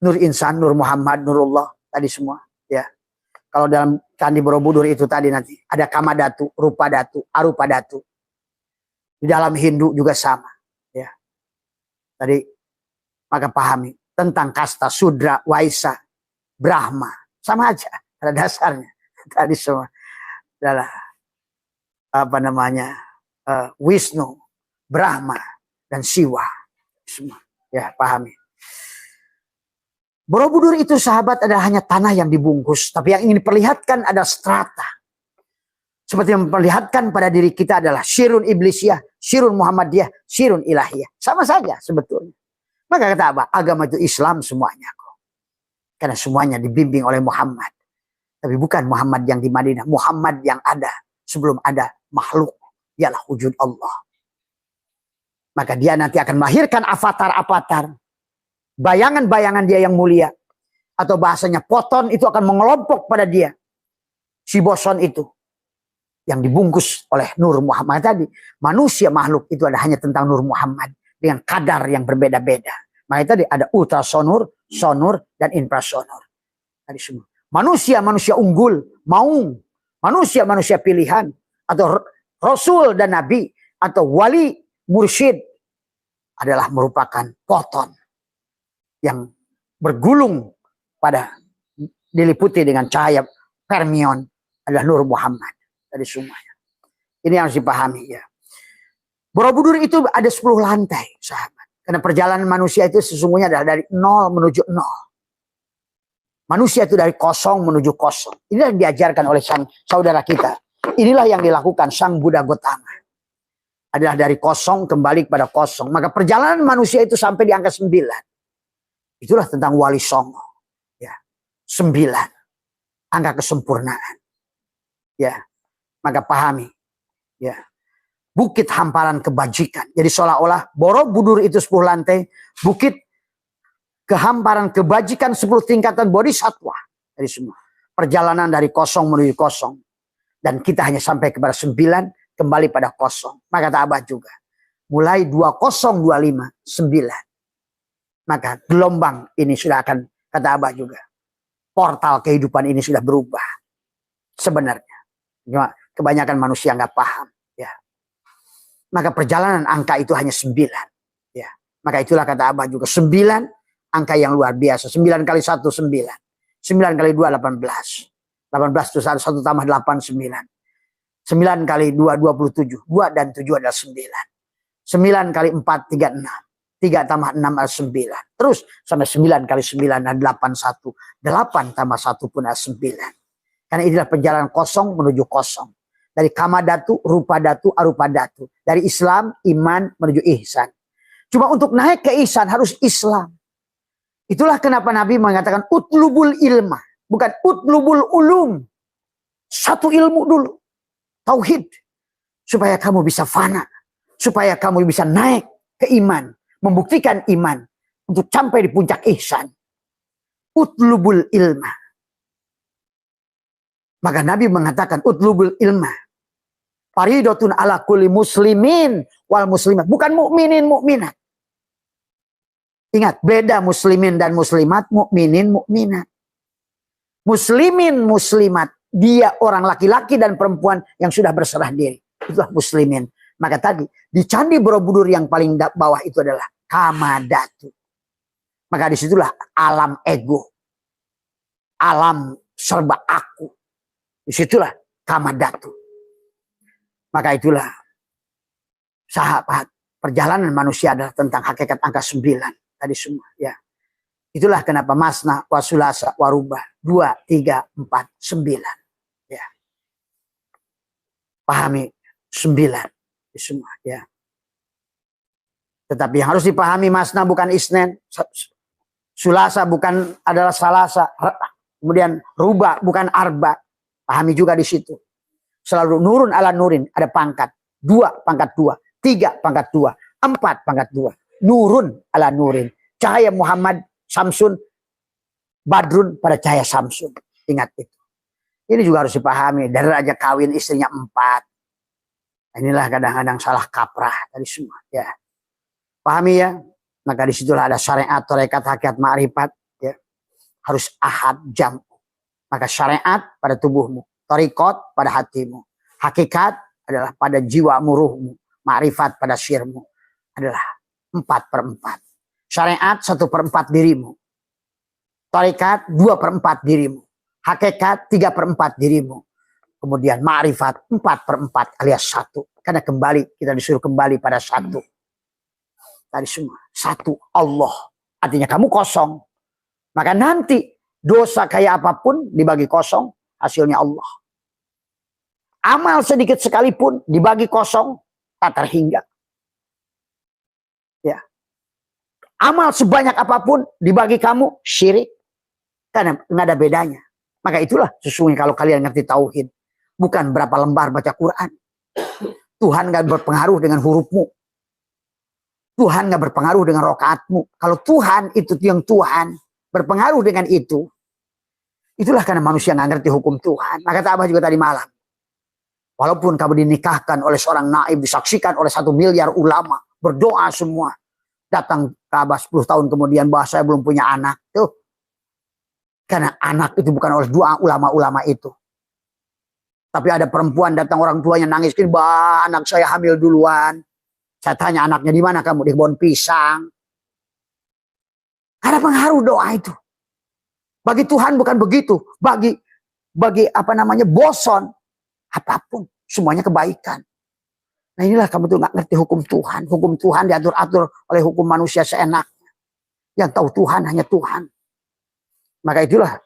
Nur insan, Nur Muhammad, Nurullah. Tadi semua. Ya. Kalau dalam Candi Borobudur itu tadi nanti. Ada Kamadatu, Rupadatu, Arupadatu. Di dalam Hindu juga sama. Ya. Tadi maka pahami tentang kasta, Sudra, Waisa, Brahma, sama aja pada dasarnya. Tadi semua adalah apa namanya Wisnu, Brahma, dan Siwa. Semua ya pahami. Borobudur itu sahabat adalah hanya tanah yang dibungkus, tapi yang ingin diperlihatkan adalah strata. Seperti yang memperlihatkan pada diri kita adalah Syirun Iblisiyah, Syirun Muhammadiyah, Syirun Ilahiyah. Sama saja sebetulnya. Maka kata apa? Agama itu Islam semuanya kok. Karena semuanya dibimbing oleh Muhammad. Tapi bukan Muhammad yang di Madinah. Muhammad yang ada sebelum ada makhluk. Ialah wujud Allah. Maka dia nanti akan melahirkan avatar-avatar. Bayangan-bayangan dia yang mulia. Atau bahasanya Poton itu akan mengelompok pada dia. Si boson itu. Yang dibungkus oleh Nur Muhammad tadi. Manusia makhluk itu ada hanya tentang Nur Muhammad. Dengan kadar yang berbeda-beda. Makanya tadi ada ultrasonur, sonur, dan infrasonur. Tadi semua. Manusia-manusia unggul, maung. Manusia-manusia pilihan. Atau Rasul dan Nabi. Atau wali, mursyid. Adalah merupakan Poton. Yang bergulung pada diliputi dengan cahaya fermion adalah Nur Muhammad. Dari semuanya. Ini yang harus dipahami ya. Borobudur itu ada 10 lantai, sahabat. Karena perjalanan manusia itu sesungguhnya adalah dari 0 menuju 0. Manusia itu dari kosong menuju kosong. Inilah yang diajarkan oleh sang saudara kita. Inilah yang dilakukan sang Buddha Gotama. Adalah dari kosong kembali kepada kosong. Maka perjalanan manusia itu sampai di angka 9. Itulah tentang Wali Songo. Ya. 9. Angka kesempurnaan. Ya. Maka pahami. Ya. Bukit hamparan kebajikan. Jadi seolah-olah Borobudur itu 10 lantai. Bukit kehamparan kebajikan 10 tingkatan bodhisatwa. Dari semua. Perjalanan dari kosong menuju kosong. Dan kita hanya sampai kepada 9. Kembali pada kosong. Maka kata Abah juga. Mulai 2025. 9. Maka gelombang ini sudah akan, kata Abah juga, portal kehidupan ini sudah berubah. Sebenarnya. Cuma kebanyakan manusia nggak paham. Ya. Maka perjalanan angka itu hanya 9. Ya. Maka itulah kata Abah juga. 9 angka yang luar biasa. 9 kali 1, 9. 9 kali 2, 18. 18 itu 1 tambah 8, 9. 9 kali 2, 27. 2 dan 7 adalah 9. 9 kali 4, 36. 3 tambah 6 adalah 9. Terus sampai 9 kali 9 adalah 81. 8 tambah 1 pun adalah 9. Karena inilah perjalanan kosong menuju kosong. Dari kamadatu, rupadatu, arupadatu. Dari Islam, iman menuju ihsan. Cuma untuk naik ke ihsan harus Islam. Itulah kenapa Nabi mengatakan utlubul ilma. Bukan utlubul ulum. Satu ilmu dulu. Tauhid. Supaya kamu bisa fana. Supaya kamu bisa naik ke iman. Membuktikan iman untuk sampai di puncak ihsan. Utlubul ilma. Maka Nabi mengatakan utlubul ilma. Faridotun ala kulli muslimin wal muslimat. Bukan mukminin mukminat. Ingat, beda muslimin dan muslimat, mukminin mukminat. Muslimin muslimat, dia orang laki-laki dan perempuan yang sudah berserah diri. Itulah muslimin. Maka tadi, di Candi Borobudur yang paling bawah itu adalah kamadatu. Maka disitulah alam ego. Alam serba aku. Disitulah kamadatu. Maka itulah, sahabat, perjalanan manusia adalah tentang hakikat angka 9. Tadi semua, ya. Itulah kenapa masna, wasulasa, warubah. 2, 3, 4, 9. Ya. Pahami 9. Semua ya. Tetapi yang harus dipahami masna bukan isnen, sulasa bukan adalah salasa, kemudian ruba bukan arba. Pahami juga di situ. Selalu nurun ala nurin, ada pangkat. 2 pangkat 2, 3 pangkat 2, 4 pangkat 2. Nurun ala nurin. Cahaya Muhammad Samsun Badrun pada cahaya Samsun. Ingat itu. Ini juga harus dipahami. Dari raja kawin istrinya 4. Inilah kadang-kadang salah kaprah dari semua. Ya. Pahami ya? Maka disitulah ada syariat, tarekat, hakikat, ma'rifat. Ya. Harus ahad, jam. Maka syariat pada tubuhmu. Tarekat pada hatimu. Hakikat adalah pada jiwamu, ruhmu. Ma'rifat pada syirmu. Adalah 4/4. Syariat 1/4 dirimu. Tarekat 2/4 dirimu. Hakikat 3/4 dirimu. Kemudian ma'rifat 4/4 alias 1. Karena kembali, kita disuruh kembali pada 1. Tadi semua. 1 Allah. Artinya kamu kosong. Maka nanti dosa kayak apapun dibagi kosong, hasilnya Allah. Amal sedikit sekalipun dibagi kosong, tak terhingga. Ya. Amal sebanyak apapun dibagi kamu syirik. Karena nggak ada bedanya. Maka itulah sesungguhnya kalau kalian ngerti tauhid. Bukan berapa lembar baca Quran. Tuhan nggak berpengaruh dengan hurufmu. Tuhan nggak berpengaruh dengan rokaatmu. Kalau Tuhan itu yang Tuhan berpengaruh dengan itu. Itulah karena manusia nggak ngerti hukum Tuhan. Maka kata Abah juga tadi malam. Walaupun kamu dinikahkan oleh seorang naib, disaksikan oleh 1 miliar ulama, berdoa semua. Datang ke Abah 10 tahun kemudian, bahwa saya belum punya anak. Tuh. Karena anak itu bukan oleh doa ulama-ulama itu. Tapi ada perempuan datang orang tuanya nangis, bah anak saya hamil duluan. Saya tanya anaknya di mana kamu? Di kebun pisang. Ada pengaruh doa itu. Bagi Tuhan bukan begitu. Bagi boson. Apapun. Semuanya kebaikan. Nah inilah kamu tuh gak ngerti hukum Tuhan. Hukum Tuhan diatur-atur oleh hukum manusia seenaknya. Yang tahu Tuhan hanya Tuhan. Maka itulah.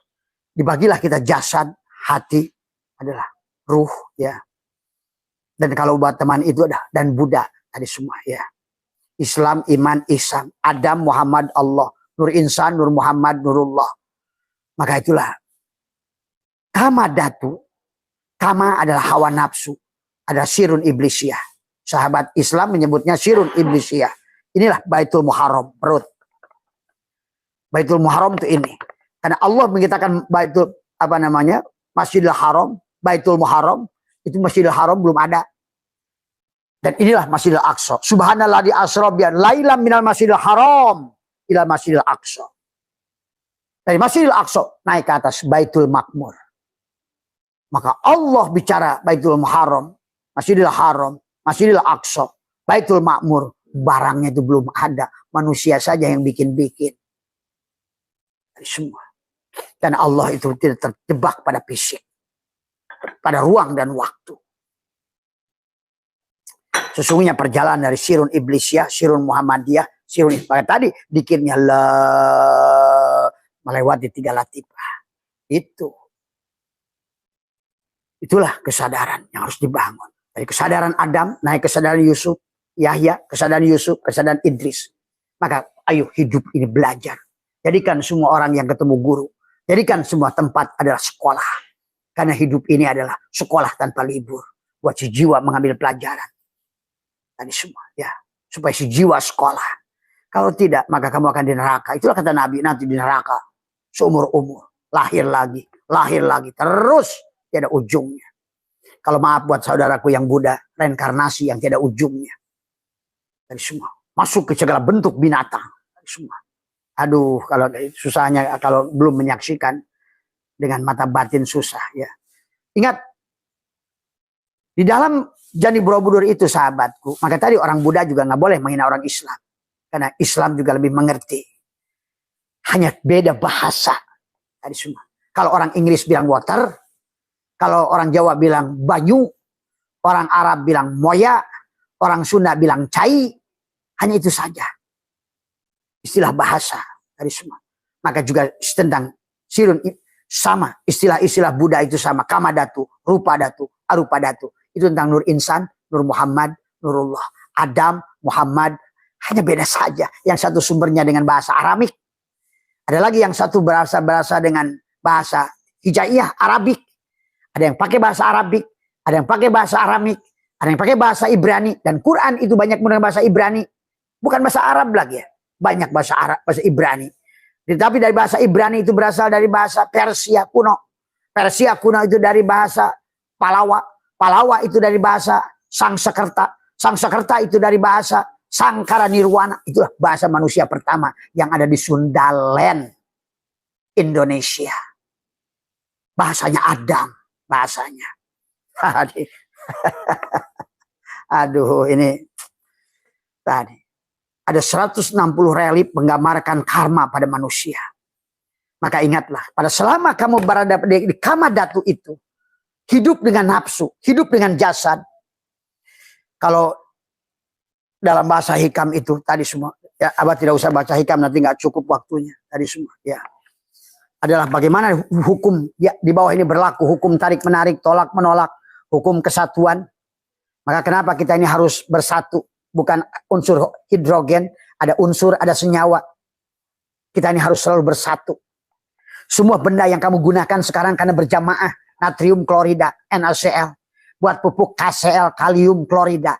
Dibagilah kita jasad, hati adalah ruh ya. Dan kalau buat teman itu ada dan Buddha tadi semua ya. Islam, iman, ihsan, Adam, Muhammad, Allah, Nur Insan, Nur Muhammad, Nurullah. Maka itulah kama datu. Kama adalah hawa nafsu, ada sirun iblisiyah. Sahabat Islam menyebutnya sirun iblisiyah. Inilah Baitul Muharram, perut. Baitul Muharram itu ini. Karena Allah mengatakan Baitul Masjidil Haram, Baitul Muharram, itu Masjidil Haram belum ada. Dan inilah Masjidil Aqsa. Subhanallah di asra bi lailam minal Masjidil Haram ila Masjidil Aqsa. Dari Masjidil Aqsa naik ke atas Baitul Makmur. Maka Allah bicara Baitul Muharram, Masjidil Haram, Masjidil Aqsa, Baitul Makmur, barangnya itu belum ada, manusia saja yang bikin-bikin. Semua. Dan Allah itu tidak terjebak pada fisik, pada ruang dan waktu. Sesungguhnya perjalanan dari sirun iblisiyah, sirun Muhammadiyah, sirun tadi dikirnya melewati 3 latifah. Itulah kesadaran yang harus dibangun. Dari kesadaran Adam, naik kesadaran Yusuf, Yahya, kesadaran Yusuf, kesadaran Idris. Maka ayo hidup ini belajar. Jadikan semua orang yang ketemu guru. Jadikan semua tempat adalah sekolah. Karena hidup ini adalah sekolah tanpa libur. Buat si jiwa mengambil pelajaran. Tadi semua ya. Supaya si jiwa sekolah. Kalau tidak maka kamu akan di neraka. Itulah kata Nabi, nanti di neraka. Seumur-umur. Lahir lagi. Terus. Tidak ada ujungnya. Kalau maaf buat saudaraku yang Buddha, reinkarnasi yang tidak ada ujungnya. Dari semua. Masuk ke segala bentuk binatang. Dari semua. Aduh, kalau susahnya, kalau belum menyaksikan dengan mata batin susah ya. Ingat, di dalam Jani Borobudur itu sahabatku, maka tadi orang Buddha juga nggak boleh menghina orang Islam. Karena Islam juga lebih mengerti. Hanya beda bahasa. Dari semua. Kalau orang Inggris bilang water, kalau orang Jawa bilang banyu, orang Arab bilang moya, orang Sunda bilang cai, hanya itu saja. Istilah bahasa dari semua. Maka juga tentang sirun sama, istilah-istilah Buddha itu sama, kama datu, rupa datu, arupa datu. Itu tentang Nur Insan, Nur Muhammad, Nurullah. Adam, Muhammad, hanya beda saja. Yang satu sumbernya dengan bahasa Aramik. Ada lagi yang satu berasa dengan bahasa Hijaiyah, Arabik. Ada yang pakai bahasa Arabik, ada yang pakai bahasa Aramik, ada yang pakai bahasa Ibrani. Dan Quran itu banyak menggunakan bahasa Ibrani. Bukan bahasa Arab lagi ya. Banyak bahasa Arab, bahasa Ibrani. Tetapi dari bahasa Ibrani itu berasal dari bahasa Persia kuno. Persia kuno itu dari bahasa Palawa. Palawa itu dari bahasa Sangsakerta. Sangsakerta itu dari bahasa Sangkara Nirwana. Itulah bahasa manusia pertama yang ada di Sundaland, Indonesia. Bahasanya Adam. Bahasanya. Aduh ini tadi. ada 160 relief menggambarkan karma pada manusia. Maka ingatlah, pada selama kamu berada di kama datu itu, hidup dengan nafsu, hidup dengan jasad. Kalau dalam bahasa hikam itu tadi semua, ya Abah tidak usah baca hikam, nanti nggak cukup waktunya. Tadi semua, ya adalah bagaimana hukum ya, di bawah ini berlaku, hukum tarik menarik, tolak menolak, hukum kesatuan. Maka kenapa kita ini harus bersatu, bukan unsur hidrogen, ada unsur, ada senyawa. Kita ini harus selalu bersatu. Semua benda yang kamu gunakan sekarang karena berjamaah, natrium klorida, NaCl, buat pupuk KCl, kalium klorida.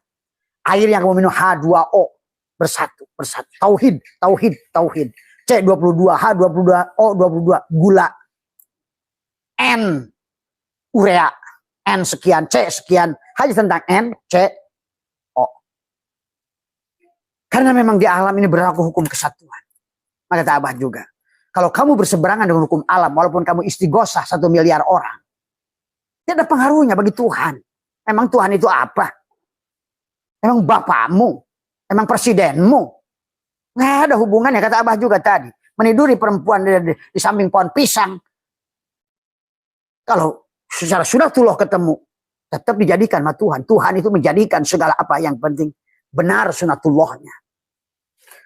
Air yang kamu minum H2O, bersatu. Tauhid. C22, H22O, 22, gula. N, urea. N sekian, C sekian. Hanya tentang N, C, O. Karena memang di alam ini berlaku hukum kesatuan. Maka kata Abah juga, kalau kamu berseberangan dengan hukum alam, walaupun kamu istighosah 1 miliar orang, tidak ada pengaruhnya bagi Tuhan. Emang Tuhan itu apa? Emang bapakmu? Emang presidenmu? Nggak ada hubungannya, kata Abah juga tadi. Meniduri perempuan di samping pohon pisang. Kalau secara sunatullah ketemu, tetap dijadikan sama Tuhan. Tuhan itu menjadikan segala apa yang penting. Benar sunatullahnya.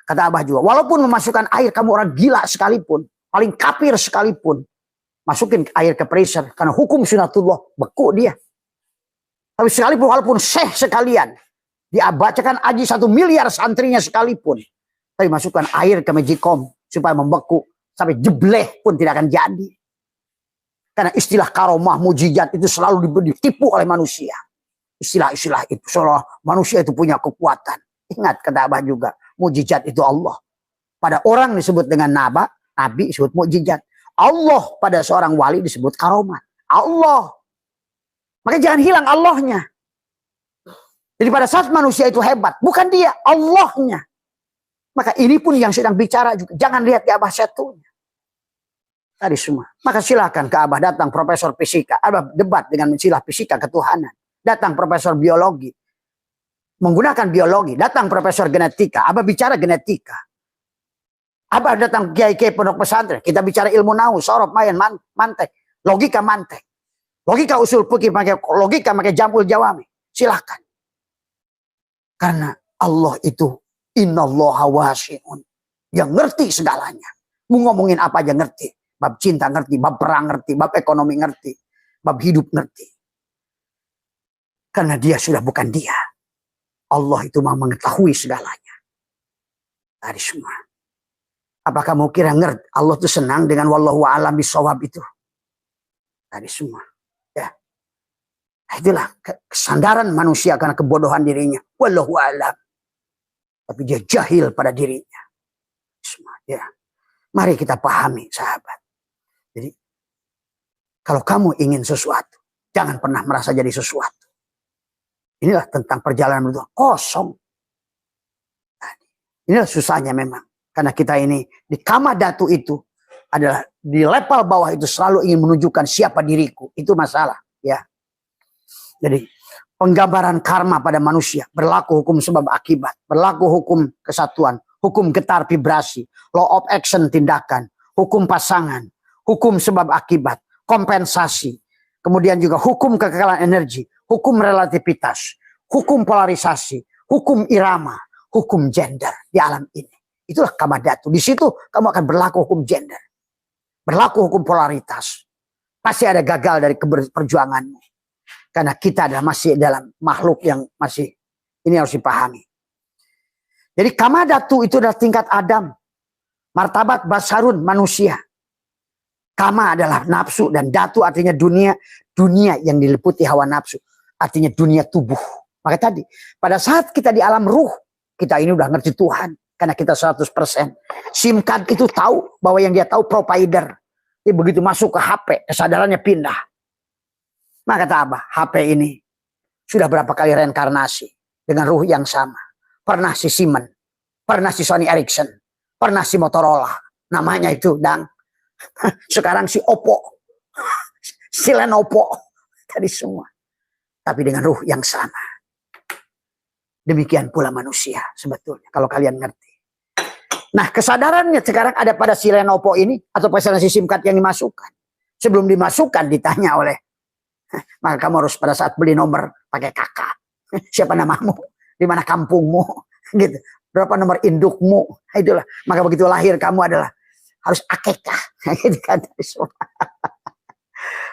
Kata Abah juga, walaupun memasukkan air, kamu orang gila sekalipun, paling kafir sekalipun, masukin air ke pressure, karena hukum sunatullah, beku dia. Tapi sekalipun, walaupun syekh sekalian, dia bacakan aji 1 miliar santrinya sekalipun, tapi masukkan air ke magicom, supaya membeku, sampai jebleh pun tidak akan jadi. Karena istilah karomah, mujizat itu selalu ditipu oleh manusia. Istilah-istilah itu, seolah manusia itu punya kekuatan. Ingat, kata Abah juga, mujizat itu Allah. Pada orang disebut dengan nabi disebut mujizat. Allah pada seorang wali disebut karomah. Allah. Maka jangan hilang Allahnya. Jadi pada saat manusia itu hebat, bukan dia, Allahnya. Maka ini pun yang sedang bicara juga. Jangan lihat di Abah satunya. Tadi semua. Maka silakan ke Abah, datang profesor fisika. Abah debat dengan istilah fisika ketuhanan. Datang profesor biologi. Menggunakan biologi, datang profesor genetika, Abah bicara genetika. Abah datang kiai-kiai pondok pesantren, kita bicara ilmu nahu, sorof, mayan, mantek, logika mantek. Logika usul fikih, logika pakai jamul jawami. Silahkan. Karena Allah itu innallaha wasi'un, yang ngerti segalanya. Mau ngomongin apa aja ngerti. Bab cinta ngerti, bab perang ngerti, bab ekonomi ngerti, bab hidup ngerti. Karena dia sudah bukan dia. Allah itu mau mengetahui segalanya. Tadi semua. Apa kamu kira ngerti Allah itu senang dengan wallahu a'lam bishawab itu? Tadi semua. Ya. Itulah kesandaran manusia karena kebodohan dirinya. Wallahu a'lam. Tapi dia jahil pada dirinya. Semua. Ya. Mari kita pahami, sahabat. Jadi kalau kamu ingin sesuatu, jangan pernah merasa jadi sesuatu. Inilah tentang perjalanan itu kosong. Inilah susahnya memang. Karena kita ini di kama datu itu adalah di level bawah itu selalu ingin menunjukkan siapa diriku. Itu masalah. Ya. Jadi penggambaran karma pada manusia. Berlaku hukum sebab akibat. Berlaku hukum kesatuan. Hukum getar vibrasi. Law of action tindakan. Hukum pasangan. Hukum sebab akibat. Kompensasi. Kemudian juga hukum kekekalan energi. Hukum relativitas, hukum polarisasi, hukum irama, hukum gender di alam ini. Itulah kama datu. Di situ kamu akan berlaku hukum gender. Berlaku hukum polaritas. Pasti ada gagal dari perjuanganmu. Karena kita adalah masih dalam makhluk yang masih, ini harus dipahami. Jadi kama datu itu adalah tingkat Adam. Martabat basarun manusia. Kama adalah nafsu dan datu artinya dunia. Dunia yang diliputi hawa nafsu. Artinya dunia tubuh. Maka tadi, pada saat kita di alam ruh, kita ini udah ngerti Tuhan. Karena kita 100%. SIM card itu tahu bahwa yang dia tahu provider. Jadi begitu masuk ke HP, kesadarannya pindah. Maka kata Abah, HP ini sudah berapa kali reinkarnasi dengan ruh yang sama. Pernah si Siemens, pernah si Sony Ericsson, pernah si Motorola. Namanya itu, dan sekarang si Oppo, si Lenovo. Tadi semua. Tapi dengan ruh yang sama. Demikian pula manusia sebetulnya. Kalau kalian ngerti. Nah, kesadarannya sekarang ada pada si Lenovo ini atau pada si SIM card yang dimasukkan. Sebelum dimasukkan ditanya oleh, maka kamu harus pada saat beli nomor pakai kakak. Siapa namamu? Di mana kampungmu? Gitu. Berapa nomor indukmu? Itulah. Maka begitu lahir kamu adalah harus akekah. Gitu kan.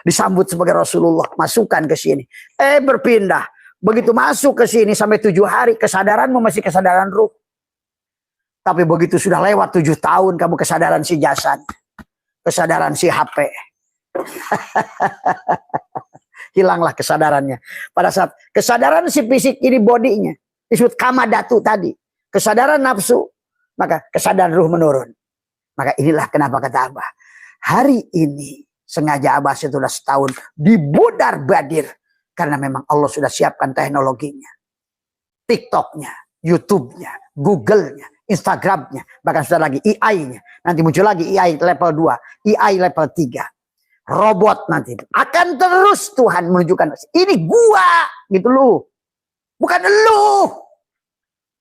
Disambut sebagai Rasulullah, masukkan ke sini. Berpindah. Begitu masuk ke sini sampai 7 hari, kesadaranmu masih kesadaran ruh. Tapi begitu sudah lewat 7 tahun, kamu kesadaran si jasad. Kesadaran si HP. Hilanglah kesadarannya. Pada saat kesadaran si fisik ini bodinya. Disebut kamadatu tadi. Kesadaran nafsu. Maka kesadaran ruh menurun. Maka inilah kenapa kata Abah. Hari ini sengaja Abah sudah setahun dibudar badir. Karena memang Allah sudah siapkan teknologinya. TikToknya, YouTube-nya, Google-nya, Instagram-nya, bahkan sudah lagi AI-nya. Nanti muncul lagi AI level 2, AI level 3. Robot nanti. Akan terus Tuhan menunjukkan, ini gua, gitu loh. Bukan lu.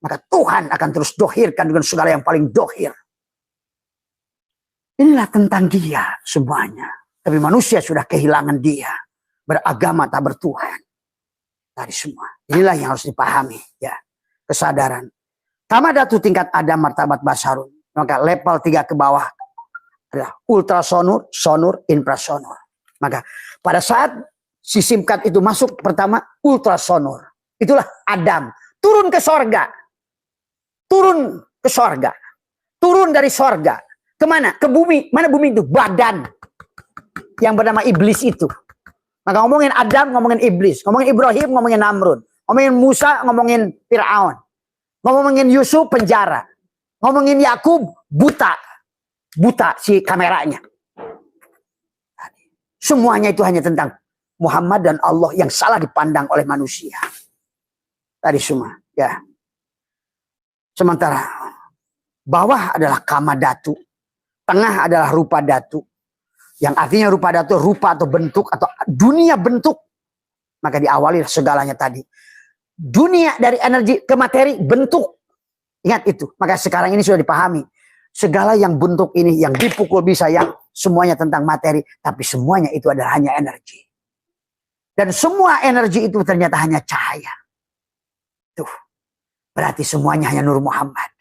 Maka Tuhan akan terus dohirkan dengan segala yang paling dohir. Inilah tentang dia semuanya. Tapi manusia sudah kehilangan dia. Beragama tak bertuhan. Tadi semua. Inilah yang harus dipahami. Ya, kesadaran. Kamadatu tingkat Adam martabat basarun. Maka level 3 ke bawah adalah ultrasonur, sonur, infrasonur. Maka pada saat si SIM card itu masuk pertama ultrasonur. Itulah Adam. Turun ke sorga. Turun ke sorga. Turun dari sorga. Kemana? Ke bumi. Mana bumi itu? Badan. Yang bernama iblis itu. Maka ngomongin Adam, ngomongin iblis. Ngomongin Ibrahim, ngomongin Namrud. Ngomongin Musa, ngomongin Fir'aun. Ngomongin Yusuf, penjara. Ngomongin Yakub, buta. Buta si kameranya. Semuanya itu hanya tentang Muhammad dan Allah yang salah dipandang oleh manusia. Tadi semua. Ya. Sementara bawah adalah kamadatu. Tengah adalah rupa datu. Yang artinya rupa datu, rupa atau bentuk atau dunia bentuk. Maka diawali segalanya tadi. Dunia dari energi ke materi bentuk. Ingat itu. Maka sekarang ini sudah dipahami. Segala yang bentuk ini, yang dipukul bisa, yang semuanya tentang materi. Tapi semuanya itu adalah hanya energi. Dan semua energi itu ternyata hanya cahaya. Tuh. Berarti semuanya hanya Nur Muhammad.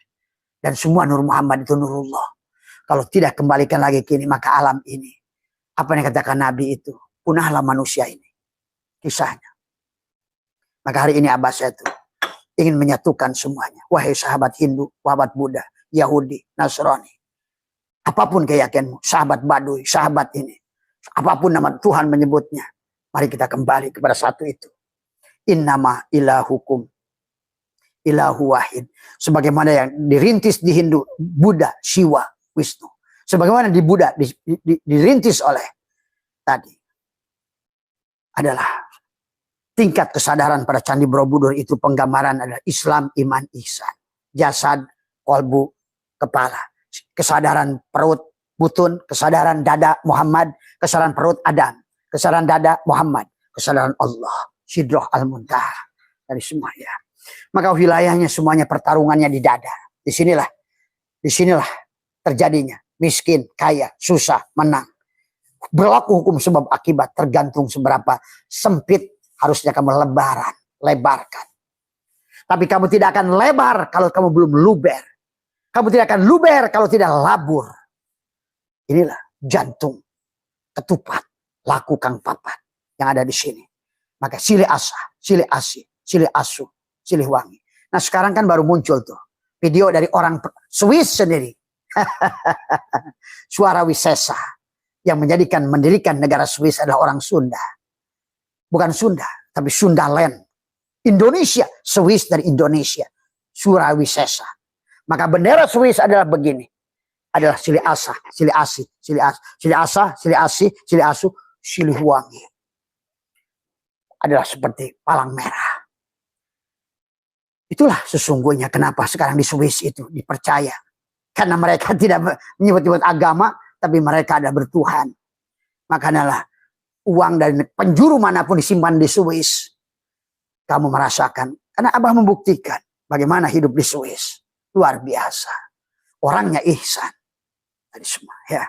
Dan semua Nur Muhammad itu Nurullah. Kalau tidak kembalikan lagi kini, maka alam ini. Apa yang katakan Nabi itu? Punahlah manusia ini. Kisahnya. Maka hari ini Abah saya itu ingin menyatukan semuanya. Wahai sahabat Hindu, sahabat Buddha, Yahudi, Nasrani. Apapun keyakinanmu, sahabat Baduy, sahabat ini. Apapun nama Tuhan menyebutnya. Mari kita kembali kepada satu itu. Innama ilahukum ilahu wahid. Sebagaimana yang dirintis di Hindu, Buddha, Shiva, Wisnu. Sebagaimana di Buddha dirintis oleh tadi. Adalah tingkat kesadaran pada Candi Borobudur itu penggambaran adalah Islam, iman, ihsan. Jasad, kolbu, kepala. Kesadaran perut, butun. Kesadaran dada, Muhammad. Kesadaran perut, Adam. Kesadaran dada, Muhammad. Kesadaran Allah. Sidroh al-Muntaha. Dari semua ya. Maka wilayahnya semuanya pertarungannya di dada. Disinilah terjadinya. Miskin, kaya, susah, menang. Berlaku hukum sebab akibat tergantung seberapa sempit harusnya kamu lebarkan. Tapi kamu tidak akan lebar kalau kamu belum luber. Kamu tidak akan luber kalau tidak labur. Inilah jantung, ketupat, laku kang papat yang ada di sini. Maka silih asah, silih asih, silih asuh, silih wangi. Nah sekarang kan baru muncul tuh video dari orang Swiss sendiri. Suara Wisesa yang mendirikan negara Swiss adalah orang Sunda. Bukan Sunda, tapi Sundaland. Indonesia, Swiss dari Indonesia. Suara Wisesa. Maka bendera Swiss adalah begini. Adalah silih asah, silih asih, silih asih, silih asah, silih asih, silih asuh, silih wangi. Adalah seperti palang merah. Itulah sesungguhnya kenapa sekarang di Swiss itu dipercaya. Karena mereka tidak menyebut-nyebut agama, tapi mereka ada bertuhan. Makanya uang dari penjuru manapun disimpan di Swiss. Kamu merasakan. Karena Abah membuktikan bagaimana hidup di Swiss. Luar biasa. orangnya ihsan. Tadi semua ya.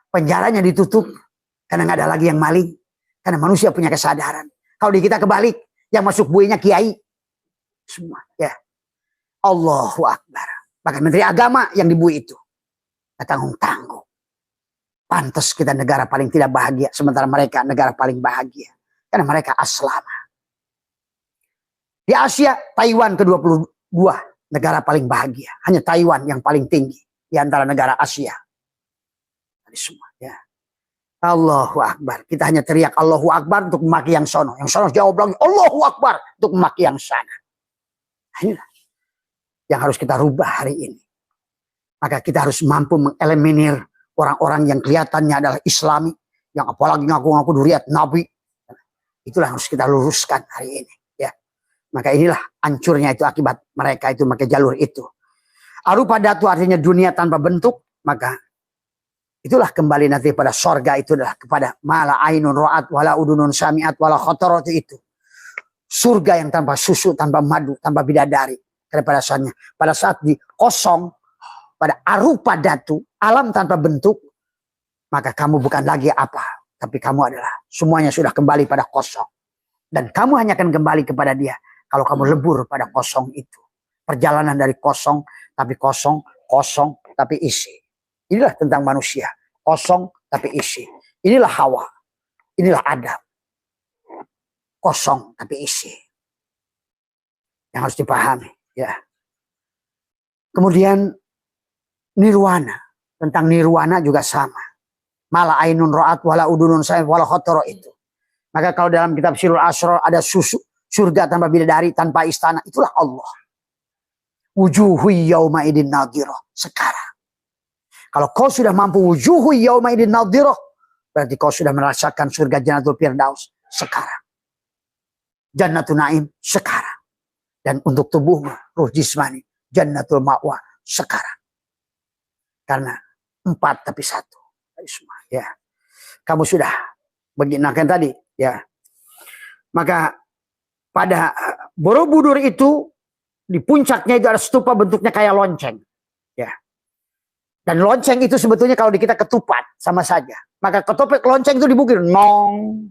Penjaranya ditutup karena nggak ada lagi yang maling. Karena manusia punya kesadaran. Kalau di kita kebalik, yang masuk buinya kiai. Semua ya. Allahu Akbar. Bahkan Menteri Agama yang dibui itu. Tanggung-tanggung. Pantas kita negara paling tidak bahagia. Sementara mereka negara paling bahagia. Karena mereka aslama. Di Asia, Taiwan ke-22. Negara paling bahagia. Hanya Taiwan yang paling tinggi. Di antara negara Asia. Tadi semua ya. Allahu Akbar. Kita hanya teriak Allahu Akbar untuk memaki yang sono. Yang sono jawab lagi Allahu Akbar untuk memaki yang sana. Inilah yang harus kita rubah hari ini. Maka kita harus mampu mengeliminir orang-orang yang kelihatannya adalah Islami. Yang apalagi ngaku-ngaku duriat Nabi. Itulah yang harus kita luruskan hari ini. Ya. Maka inilah hancurnya itu akibat mereka itu pakai jalur itu. Arupa datu artinya dunia tanpa bentuk. Maka itulah kembali nanti pada sorga itu adalah kepada mala ainun ro'at wala udunun sami'at wala khotorot itu. Surga yang tanpa susu, tanpa madu, tanpa bidadari. Karena pada saat di kosong, pada arupa datu, alam tanpa bentuk, maka kamu bukan lagi apa. Tapi kamu adalah semuanya sudah kembali pada kosong. Dan kamu hanya akan kembali kepada dia kalau kamu lebur pada kosong itu. Perjalanan dari kosong, tapi kosong, kosong, tapi isi. Inilah tentang manusia. Kosong, tapi isi. Inilah Hawa. Inilah Adam. Kosong, tapi isi. Yang harus dipahami. Ya. Kemudian nirwana. Tentang nirwana juga sama. Mala ainun ro'at wala udunun sami'at wala khotoro itu. Maka kalau dalam kitab Sirul Asrar ada surga tanpa bidadari, tanpa istana. Itulah Allah. Wujuhu yawma idin nadhirah. Sekarang. Kalau kau sudah mampu wujuhu yawma idin nadhirah, berarti kau sudah merasakan surga Jannatul Firdaus sekarang. Jannatul Naim sekarang. Dan untuk tubuhmu, ruh jismani, Jannatul Ma'wa sekarang. Karena 4 tapi 1. Semua, ya. Kamu sudah beginakan tadi, ya. Maka pada Borobudur itu di puncaknya itu ada stupa bentuknya kayak lonceng, ya. Dan lonceng itu sebetulnya kalau di kita ketupat sama saja. Maka ketopek lonceng itu di bukit nong,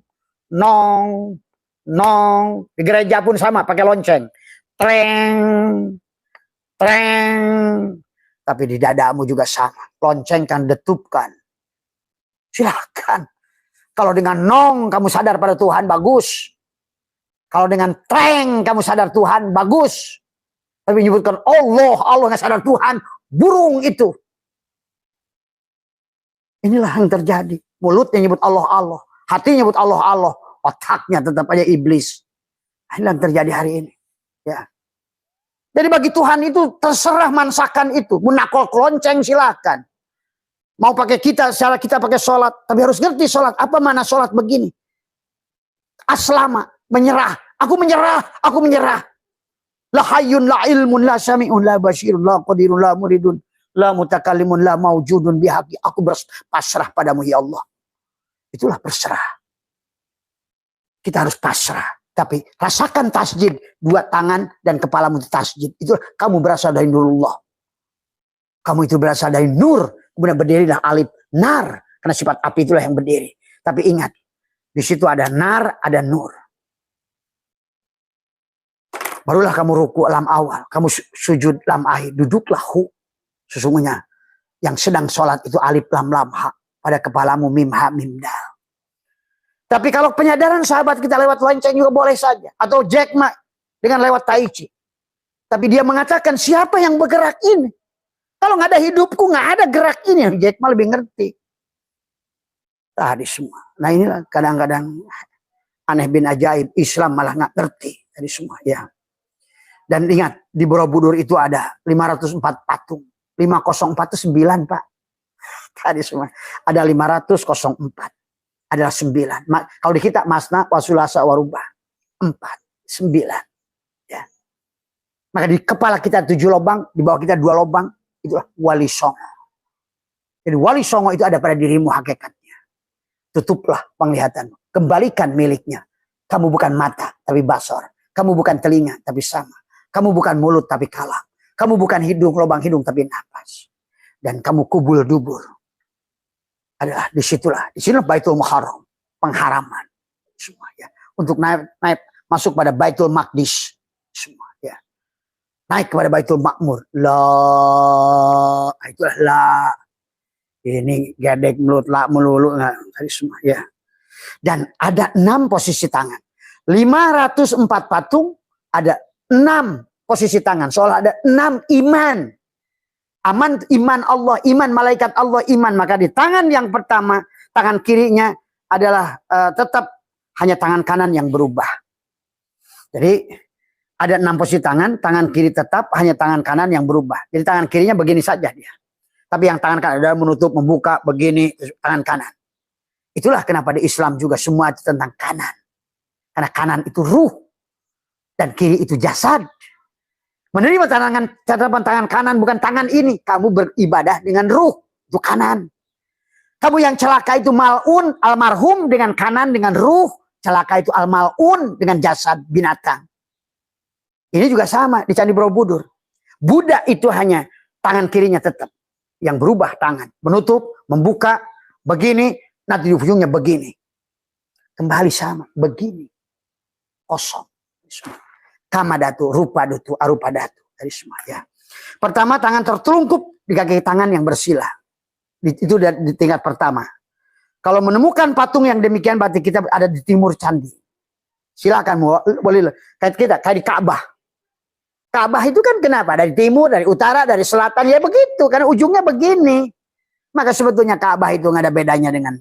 nong, nong. Di gereja pun sama pakai lonceng, treng, treng. Tapi di dadamu juga sama, loncengkan, detupkan. Silakan. Kalau dengan nong kamu sadar pada Tuhan, bagus. Kalau dengan treng kamu sadar Tuhan, bagus. Tapi menyebutkan Allah, Allah nggak sadar Tuhan, burung itu. Inilah yang terjadi. Mulutnya nyebut Allah, Allah. Hatinya nyebut Allah, Allah. Otaknya tetap aja iblis. Inilah yang terjadi hari ini. Ya. Jadi bagi Tuhan itu terserah mansakan itu. Menakol kelonceng silakan. Mau pakai kita, secara kita pakai sholat. Tapi harus ngerti sholat. Apa mana sholat begini? Aslama, menyerah. Aku menyerah, aku menyerah. La hayyun, la ilmun, la sami'un, la basirun, la qadirun, la muridun. La mutakallimun, la maujudun bihaqi. Aku berpasrah padamu ya Allah. Itulah berserah. Kita harus pasrah. Tapi rasakan tasjid. 2 tangan dan kepalamu itu tasjid. Itu kamu berasal dari nurullah. Kamu itu berasal dari nur. Kemudian berdirilah alif nar. Karena sifat api itulah yang berdiri. Tapi ingat. Di situ ada nar, ada nur. Barulah kamu ruku lam awal. Kamu sujud lam akhir. Duduklah hu. Sesungguhnya yang sedang sholat itu alif lam lam ha. Pada kepalamu mim ha mim dal. Tapi kalau penyadaran sahabat kita lewat lonceng juga boleh saja. Atau Jack Ma dengan lewat tai chi. Tapi dia mengatakan siapa yang bergerak ini? Kalau nggak ada hidupku nggak ada gerak ini. Jack Ma lebih ngerti. Tadi semua. Nah inilah kadang-kadang aneh bin ajaib. Islam malah nggak ngerti. Tadi semua ya. Dan ingat di Borobudur itu ada 504 patung. 504 itu 9 Pak. Tadi semua. Ada 504. Adalah 9. Kalau di kita masna wasulasa warubah 4, 9 ya. Maka di kepala kita 7 lubang, di bawah kita 2 lubang, itulah wali songo. Jadi wali songo itu ada pada dirimu hakikatnya. Tutuplah penglihatan, kembalikan miliknya. Kamu bukan mata tapi basor, kamu bukan telinga tapi sama, kamu bukan mulut tapi kalam, kamu bukan hidung lubang hidung tapi nafas. dan kamu kubul dubur. Adalah disitulah Baitul Muharram, pengharaman semua ya. Untuk naik masuk pada Baitul Maqdis semua ya. Naik kepada Baitul Makmur. Itulah la. Ini gedek mulut la melulu tadi semua ya. Dan ada 6 posisi tangan. 504 patung, ada 6 posisi tangan. Soalnya ada 6 iman. Iman Allah, iman malaikat Allah, iman. Maka di tangan yang pertama, tangan kirinya adalah tetap hanya tangan kanan yang berubah. Jadi ada 6 posisi tangan kiri tetap hanya tangan kanan yang berubah. Jadi tangan kirinya begini saja dia. Tapi yang tangan kanan adalah menutup, membuka, begini, tangan kanan. Itulah kenapa di Islam juga semua itu tentang kanan. Karena kanan itu ruh. Dan kiri itu jasad. Menerima catatan tangan kanan bukan tangan ini. Kamu beribadah dengan ruh. Itu kanan. Kamu yang celaka itu mal'un, almarhum dengan kanan, dengan ruh. Celaka itu al-mal'un dengan jasad binatang. Ini juga sama di Candi Borobudur. Buddha itu hanya tangan kirinya tetap. Yang berubah tangan. Menutup, membuka, begini. Nanti di ujungnya begini. Kembali sama. Begini. Kosong. Kamadatu, rupadatu, arupadatu. Dari semua ya. Pertama tangan tertelungkup di kaki tangan yang bersila. Itu di tingkat pertama. Kalau menemukan patung yang demikian berarti kita ada di timur candi. Silakan boleh kayak di Ka'bah. Ka'bah itu kan kenapa? Dari timur, dari utara, dari selatan ya begitu. Karena ujungnya begini. Maka sebetulnya Ka'bah itu nggak ada bedanya dengan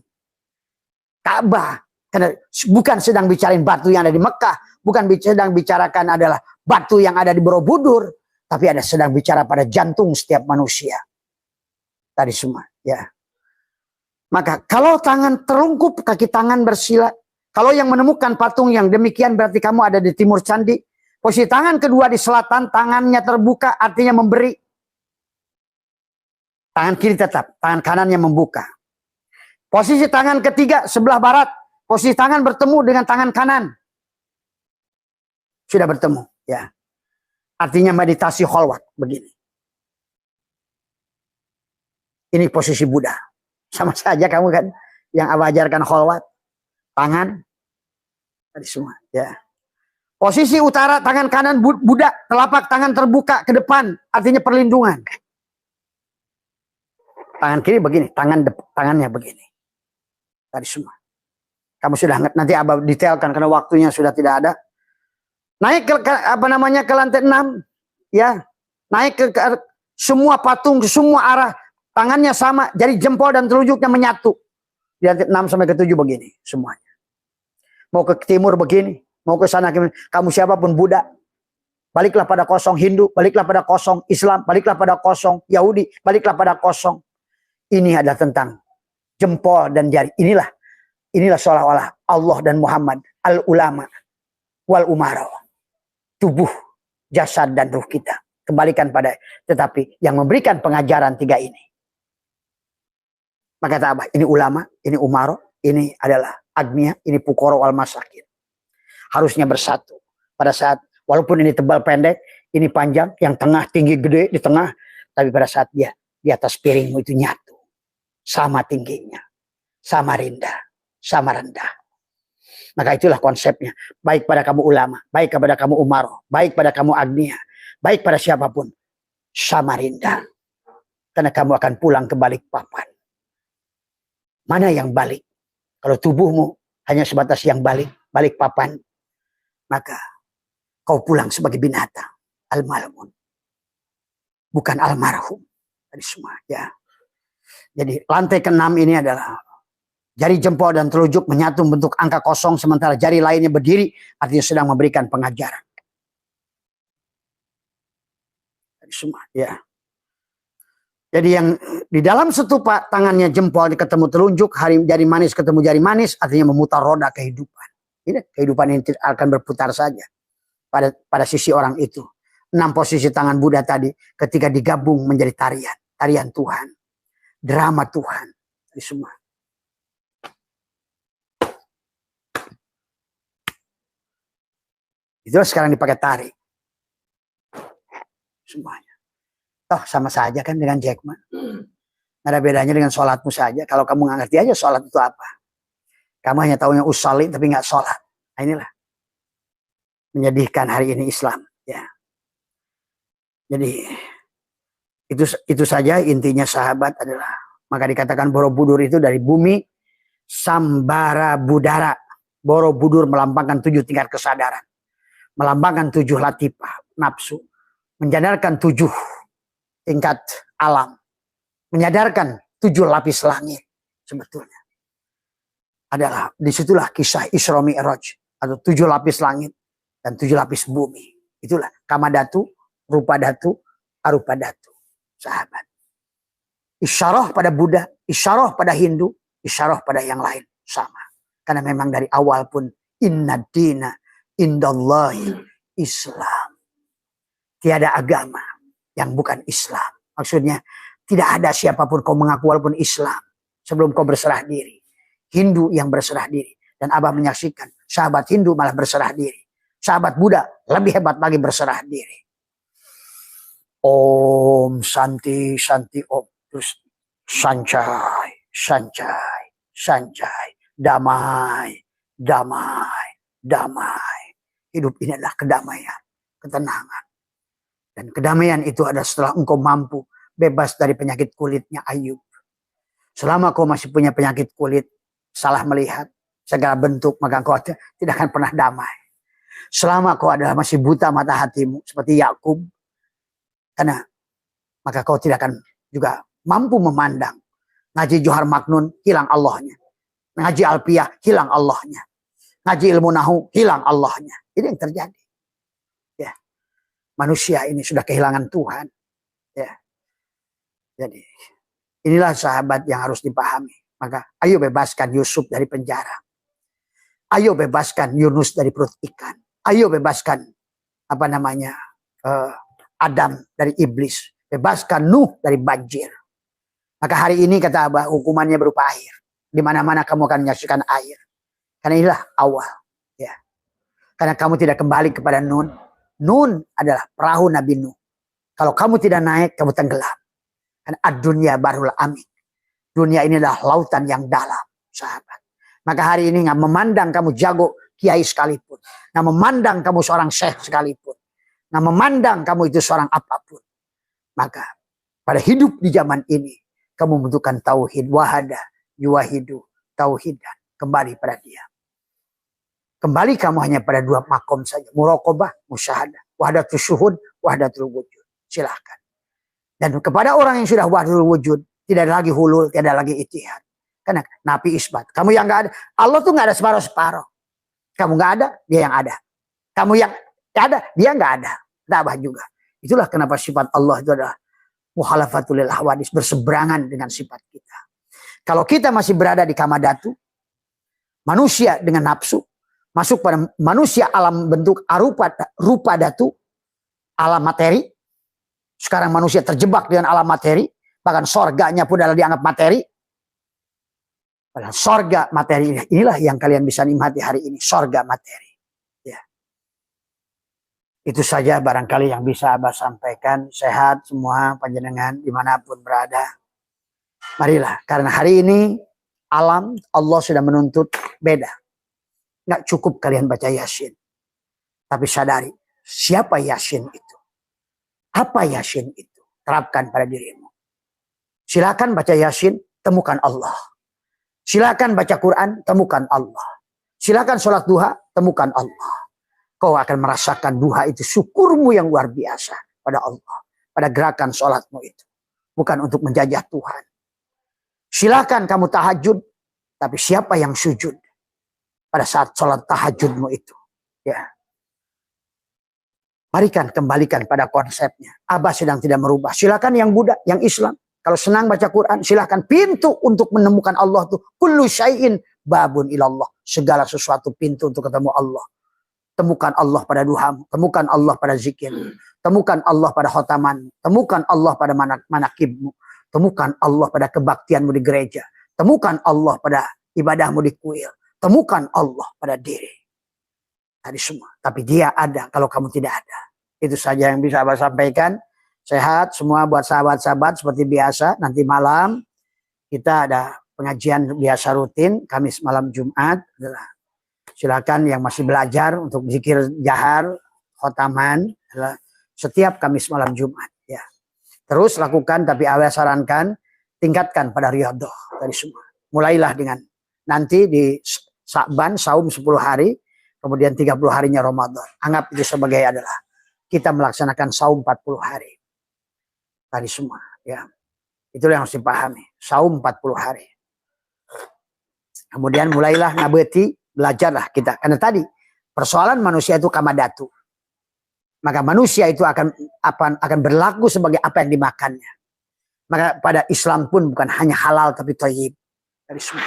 Ka'bah. Karena bukan sedang bicarain batu yang ada di Mekah. Bukan sedang bicarakan adalah batu yang ada di Borobudur. Tapi ada sedang bicara pada jantung setiap manusia. Tadi semua. Ya. Maka kalau tangan terungkup, kaki tangan bersila. Kalau yang menemukan patung yang demikian berarti kamu ada di timur candi. Posisi tangan kedua di selatan, tangannya terbuka artinya memberi. Tangan kiri tetap, tangan kanannya membuka. Posisi tangan ketiga sebelah barat. Posisi tangan bertemu dengan tangan kanan. Sudah bertemu, ya. Artinya meditasi kholwat begini. Ini posisi Buddha. Sama saja kamu kan yang ajarkan kholwat, tangan tadi semua, ya. Posisi utara tangan kanan Buddha, telapak tangan terbuka ke depan, artinya perlindungan. Tangan kiri begini, tangannya begini. Tadi semua. Kamu sudah nanti Abah detailkan karena waktunya sudah tidak ada. Naik ke ke lantai 6, ya. Naik ke semua patung, ke semua arah, tangannya sama, jari jempol dan telunjuknya menyatu. Di lantai 6 sampai ke 7 begini semuanya. Mau ke timur begini, mau ke sana kamu siapapun Buddha. Baliklah pada kosong Hindu, baliklah pada kosong Islam, baliklah pada kosong Yahudi, baliklah pada kosong. Ini adalah tentang jempol dan jari. Inilah seolah-olah Allah dan Muhammad, al-ulama wal umara. Tubuh, jasad dan ruh kita. Kembalikan pada, tetapi yang memberikan pengajaran 3 ini. Maka kata Abah, ini ulama, ini umaro, ini adalah agniya, ini pukoro wal masakin. Harusnya bersatu. Pada saat, walaupun ini tebal pendek, ini panjang, yang tengah tinggi gede di tengah, tapi pada saat dia di atas piringmu itu nyatu. Sama tingginya, sama rendah, sama rendah. Maka itulah konsepnya. Baik pada kamu ulama, baik kepada kamu umaro, baik pada kamu agniya, baik pada siapapun. Sama rendah. Karena kamu akan pulang ke Balikpapan. Mana yang balik? Kalau tubuhmu hanya sebatas yang Balikpapan, maka kau pulang sebagai binatang. Al-malmun. Bukan almarhum. Tadi semua, ya. Jadi lantai ke-6 ini adalah jari jempol dan telunjuk menyatu bentuk angka kosong, sementara jari lainnya berdiri, artinya sedang memberikan pengajaran. Tadi semua, ya. Jadi yang di dalam setupa tangannya jempol ketemu telunjuk, jari manis ketemu jari manis, artinya memutar roda kehidupan. Ini kehidupan ini akan berputar saja pada sisi orang itu. 6 posisi tangan Buddha tadi ketika digabung menjadi tarian Tuhan, drama Tuhan, ini semua. Itulah sekarang dipakai tari. Semuanya. Toh sama saja kan dengan Jack Ma. Ada bedanya dengan sholatmu saja. Kalau kamu nggak ngerti aja sholat itu apa. Kamu hanya tahunya usolli tapi nggak sholat. Nah, inilah menyedihkan hari ini Islam. Ya. Jadi itu saja intinya sahabat adalah. Maka dikatakan Borobudur itu dari bumi Sambara Budara. Borobudur melambangkan 7 tingkat kesadaran. Melambangkan 7 latifah nafsu. Menyadarkan 7 tingkat alam. Menyadarkan 7 lapis langit sebetulnya. Adalah disitulah kisah Isra Mi'raj atau 7 lapis langit dan 7 lapis bumi. Itulah Kamadatu, Rupadatu, Arupadatu. Sahabat. Isyarah pada Buddha, isyarah pada Hindu, isyarah pada yang lain sama. Karena memang dari awal pun inna dina indallahi Islam. Tiada agama yang bukan Islam. Maksudnya tidak ada siapapun kau mengaku walaupun Islam sebelum kau berserah diri. Hindu yang berserah diri. Dan Abah menyaksikan sahabat Hindu malah berserah diri. Sahabat Buddha lebih hebat lagi berserah diri. Om Santi Santi Om. Terus sancai, sancai, sancai. Damai, damai, damai. Hidup ini adalah kedamaian, ketenangan. Dan kedamaian itu adalah setelah engkau mampu bebas dari penyakit kulitnya Ayub. Selama kau masih punya penyakit kulit, salah melihat, segala bentuk, maka engkau tidak akan pernah damai. Selama kau adalah masih buta mata hatimu, seperti Yakub, karena maka kau tidak akan juga mampu memandang. Ngaji Johar Maknun, hilang Allahnya. Ngaji Alpiyah, hilang Allahnya. Ngaji ilmu nahu, hilang Allahnya. Ini yang terjadi. Ya. Manusia ini sudah kehilangan Tuhan. Ya. Jadi inilah sahabat yang harus dipahami. Maka ayo bebaskan Yusuf dari penjara. Ayo bebaskan Yunus dari perut ikan. Ayo bebaskan Adam dari iblis. Bebaskan Nuh dari banjir. Maka hari ini kata Abah hukumannya berupa air. Di mana-mana kamu akan menyaksikan air. Karena inilah awal. Ya. Karena kamu tidak kembali kepada Nun. Nun adalah perahu Nabi Nuh. Kalau kamu tidak naik, kamu tenggelam. Karena ad-dunya barul amik. Dunia ini adalah lautan yang dalam, sahabat. Maka hari ini nggak memandang kamu jago kiai sekalipun. Nggak memandang kamu seorang syekh sekalipun. Nggak memandang kamu itu seorang apapun. Maka pada hidup di zaman ini, kamu membutuhkan tauhid. Wahada, yuwahidu, tauhidan. Kembali pada dia. Kembali kamu hanya pada 2 makom saja. Muraqabah, musyahadah. Wahdatul syuhud, wahdatul wujud. Silahkan. Dan kepada orang yang sudah wahdatul wujud, tidak ada lagi hulul, tidak ada lagi itihad. Karena napi isbat. Kamu yang nggak ada. Allah tuh nggak ada separuh-separuh. Kamu nggak ada, dia yang ada. Kamu yang ada, dia nggak ada. Tabah juga. Itulah kenapa sifat Allah itu adalah mukhalafatul lil ahwadis, berseberangan dengan sifat kita. Kalau kita masih berada di kamadatu, manusia dengan nafsu, masuk pada manusia alam bentuk rupa datu, alam materi. Sekarang manusia terjebak dengan alam materi, bahkan sorganya pun adalah dianggap materi. Padahal sorga materi inilah yang kalian bisa nikmati hari ini, sorga materi. Ya. Itu saja barangkali yang bisa Abah sampaikan. Sehat semua panjenengan dimanapun berada. Marilah, karena hari ini alam Allah sudah menuntut beda. Nggak cukup kalian baca Yasin. Tapi sadari, siapa Yasin itu? Apa Yasin itu? Terapkan pada dirimu. Silakan baca Yasin, temukan Allah. Silakan baca Quran, temukan Allah. Silakan sholat duha, temukan Allah. Kau akan merasakan duha itu syukurmu yang luar biasa pada Allah. Pada gerakan sholatmu itu. Bukan untuk menjajah Tuhan. Silakan kamu tahajud, tapi siapa yang sujud pada saat sholat tahajudmu itu? Ya. Marikan kembalikan pada konsepnya. Abah sedang tidak merubah. Silakan yang Buddha, yang Islam. Kalau senang baca Quran, silakan. Pintu untuk menemukan Allah itu kullu syai'in babun ilallah. Segala sesuatu pintu untuk ketemu Allah. Temukan Allah pada duhamu, temukan Allah pada zikirmu, temukan Allah pada khotaman, temukan Allah pada manakibmu, temukan Allah pada kebaktianmu di gereja, temukan Allah pada ibadahmu di kuil, temukan Allah pada diri. Tadi semua, tapi dia ada kalau kamu tidak ada. Itu saja yang bisa Abah sampaikan. Sehat semua buat sahabat-sahabat seperti biasa. Nanti malam kita ada pengajian biasa rutin Kamis malam Jumat. Silakan yang masih belajar untuk zikir jahar, khotaman setiap Kamis malam Jumat. Ya. Terus lakukan, tapi awal sarankan tingkatkan pada riyadhah dari semua. Mulailah dengan nanti di Sa'ban saum 10 hari, kemudian 30 harinya Ramadan. Anggap itu sebagai adalah kita melaksanakan saum 40 hari. Tadi semua, ya. Itulah yang harus dipahami. Saum 40 hari. Kemudian mulailah nabeti, belajarlah kita. Karena tadi persoalan manusia itu kamadatu. Maka manusia itu akan berlaku sebagai apa yang dimakannya. Maka pada Islam pun bukan hanya halal tapi thayyib. Dari semua.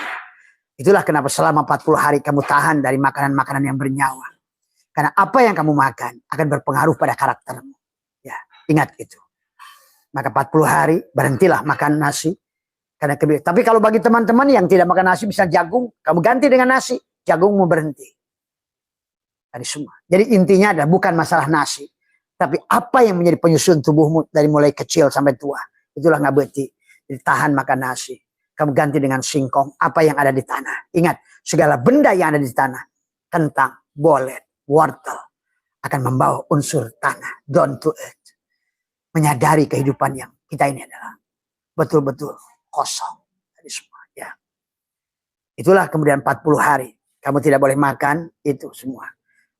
Itulah kenapa selama 40 hari kamu tahan dari makanan-makanan yang bernyawa. Karena apa yang kamu makan akan berpengaruh pada karaktermu. Ya, ingat itu. Maka 40 hari berhentilah makan nasi. Tapi kalau bagi teman-teman yang tidak makan nasi, bisa jagung, kamu ganti dengan nasi, jagungmu berhenti. Dari semua. Jadi intinya adalah bukan masalah nasi, tapi apa yang menjadi penyusun tubuhmu dari mulai kecil sampai tua. Itulah ngabeti. Jadi tahan makan nasi. Kamu ganti dengan singkong, apa yang ada di tanah. Ingat, segala benda yang ada di tanah, kentang, bolet, wortel, akan membawa unsur tanah. Down to earth. Menyadari kehidupan yang kita ini adalah betul-betul kosong dari semua. Ya. Itulah kemudian 40 hari. Kamu tidak boleh makan itu semua.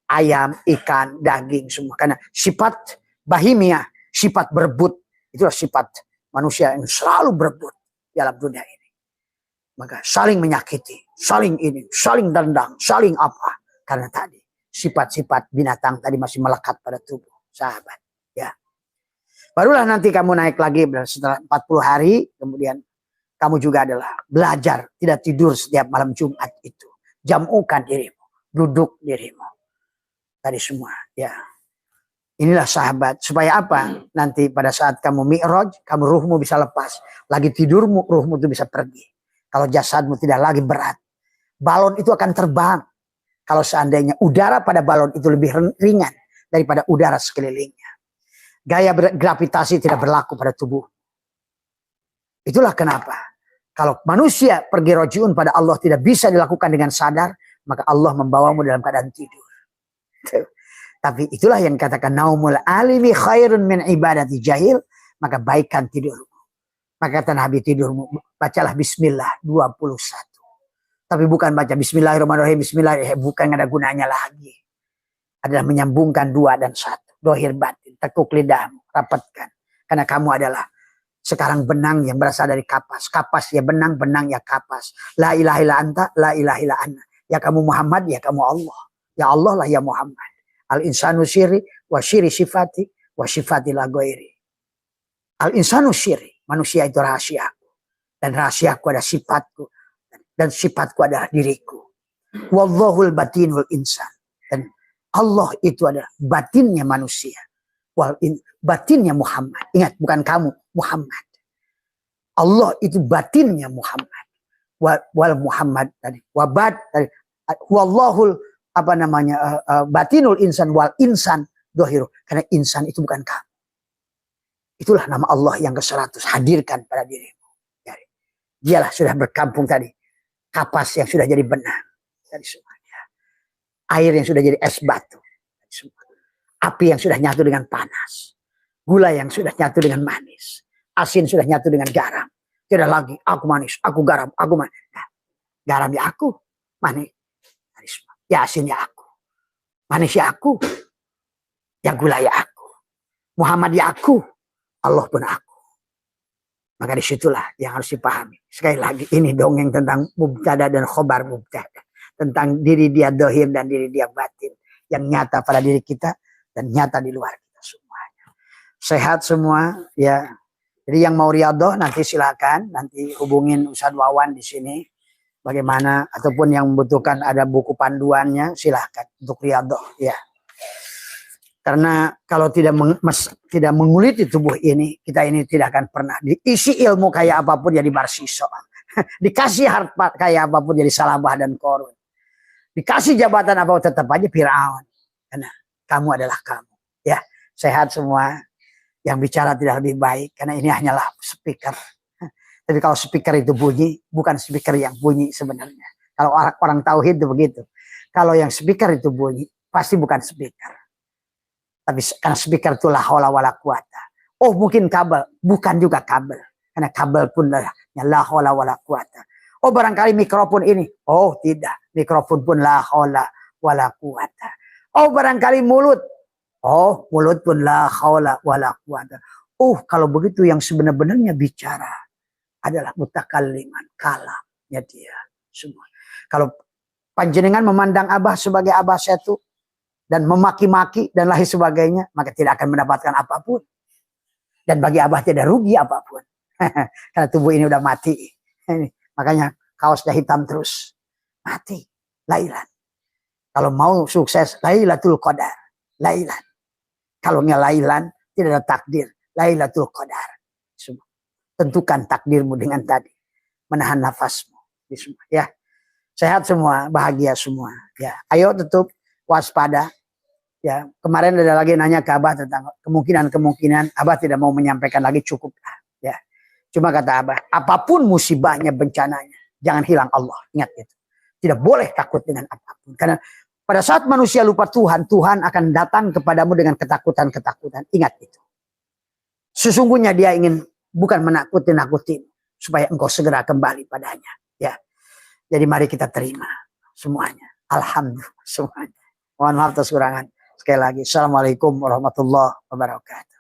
Ayam, ikan, daging semua. Karena sifat bahimia, sifat berebut. Itulah sifat manusia yang selalu berebut dalam dunia ini. Maka saling menyakiti, saling ini, saling dendam, saling apa. Karena tadi sifat-sifat binatang tadi masih melekat pada tubuh sahabat. Ya. Barulah nanti kamu naik lagi setelah 40 hari. Kemudian kamu juga adalah belajar. Tidak tidur setiap malam Jumat itu. Jamukan dirimu. Duduk dirimu. Tadi semua. Ya. Inilah sahabat. Supaya apa? Nanti pada saat kamu mi'raj. Kamu ruhmu bisa lepas. Lagi tidurmu ruhmu itu bisa pergi. Kalau jasadmu tidak lagi berat. Balon itu akan terbang. Kalau seandainya udara pada balon itu lebih ringan. Daripada udara sekelilingnya. Gaya gravitasi tidak berlaku pada tubuh. Itulah kenapa. Kalau manusia pergi rojiun pada Allah tidak bisa dilakukan dengan sadar. Maka Allah membawamu dalam keadaan tidur. Tapi itulah yang dikatakan naumul alimi khairun min ibadati jahil. Maka baikkan tidurmu. Maka kata Nabi tidurmu. Bacalah bismillah 21. Tapi bukan baca bismillahirrahmanirrahim. Bismillahirrahmanirrahim. Bukan ada gunanya lagi. Adalah menyambungkan 2 dan 1. Dohir batin, tekuk lidahmu, rapatkan. Karena kamu adalah sekarang benang yang berasal dari kapas. Kapas ya benang, benang ya kapas. La ilaha illa anta, la ilaha illa anna. Ya kamu Muhammad, ya kamu Allah. Ya Allah lah ya Muhammad. Al insanu syiri, wa syiri sifati, wa sifati la goiri. Al insanu syiri, manusia itu rahasiaku. Dan rahasiaku adalah sifatku. Dan sifatku adalah diriku. Wallahul batinul insan. Dan Allah itu adalah batinnya manusia. Batinnya Muhammad. Ingat, bukan kamu, Muhammad. Allah itu batinnya Muhammad. Wal Muhammad tadi. Wabat tadi. Wallahul batinul insan wal insan dohiru. Karena insan itu bukan kamu. Itulah nama Allah yang ke-100. Hadirkan pada dirimu. Dialah sudah berkampung tadi. Kapas yang sudah jadi benang. Tadi semuanya. Air yang sudah jadi es batu. Api yang sudah nyatu dengan panas. Gula yang sudah nyatu dengan manis. Asin sudah nyatu dengan garam. Tidak lagi aku manis, aku garam, aku manis. Nah, garam ya aku, manis. Ya asin ya aku. Manis ya aku. Ya gula ya aku. Muhammad ya aku. Allah pun aku. Maka disitulah yang harus dipahami. Sekali lagi ini dongeng tentang mubtada dan khobar mubtada. Tentang diri dia dohir dan diri dia batin. Yang nyata pada diri kita dan nyata di luar kita semuanya. Sehat semua ya. Jadi yang mau riyadhah nanti silakan. Nanti hubungin Ustadz Wawan di sini. Bagaimana ataupun yang membutuhkan ada buku panduannya silahkan untuk riyadhah ya. Karena kalau tidak menguliti tubuh ini, kita ini tidak akan pernah diisi ilmu kayak apapun jadi barsiso. Dikasih harta kayak apapun jadi salabah dan korun. Dikasih jabatan apa tetap aja Firaun. Karena kamu adalah kamu. Ya, sehat semua. Yang bicara tidak lebih baik karena ini hanyalah speaker. Tapi kalau speaker itu bunyi, bukan speaker yang bunyi sebenarnya. Kalau orang tauhid itu begitu. Kalau yang speaker itu bunyi, pasti bukan speaker. Tapi karena speaker itu la haula wala quwata. Oh mungkin kabel, bukan juga kabel. Karena kabel pun la haula wala quwata. Oh barangkali mikrofon ini. Oh tidak, mikrofon pun la haula wala quwata. Oh barangkali mulut. Oh mulut pun la haula wala quwata. Oh kalau begitu yang sebenarnya bicara adalah mutakalliman, kalamnya dia semua. Kalau panjenengan memandang Abah sebagai Abah Setu dan memaki-maki dan lain sebagainya, maka tidak akan mendapatkan apapun. Dan bagi Abah tidak rugi apapun. Karena tubuh ini udah mati. Makanya kaosnya hitam terus. Mati. Lailan. Kalau mau sukses, Lailatul Qadar. Lailan. Kalau nggak lailan, tidak ada takdir. Lailatul Qadar. Semua. Tentukan takdirmu dengan tadi. Menahan nafasmu. Ya. Sehat semua. Bahagia semua. Ya. Ayo tutup. Waspada. Ya. Kemarin ada lagi nanya ke Abah tentang kemungkinan Abah tidak mau menyampaikan lagi, cukup. Ya. Cuma kata Abah, apapun musibahnya, bencananya, jangan hilang Allah. Ingat itu. Tidak boleh takut dengan apapun. Karena pada saat manusia lupa Tuhan, Tuhan akan datang kepadamu dengan ketakutan-ketakutan. Ingat itu. Sesungguhnya dia ingin bukan menakuti-nakuti supaya engkau segera kembali padanya. Ya. Jadi mari kita terima semuanya. Alhamdulillah semuanya. Mohon maaf atas kekurangan. Sekali lagi. Assalamualaikum warahmatullahi wabarakatuh.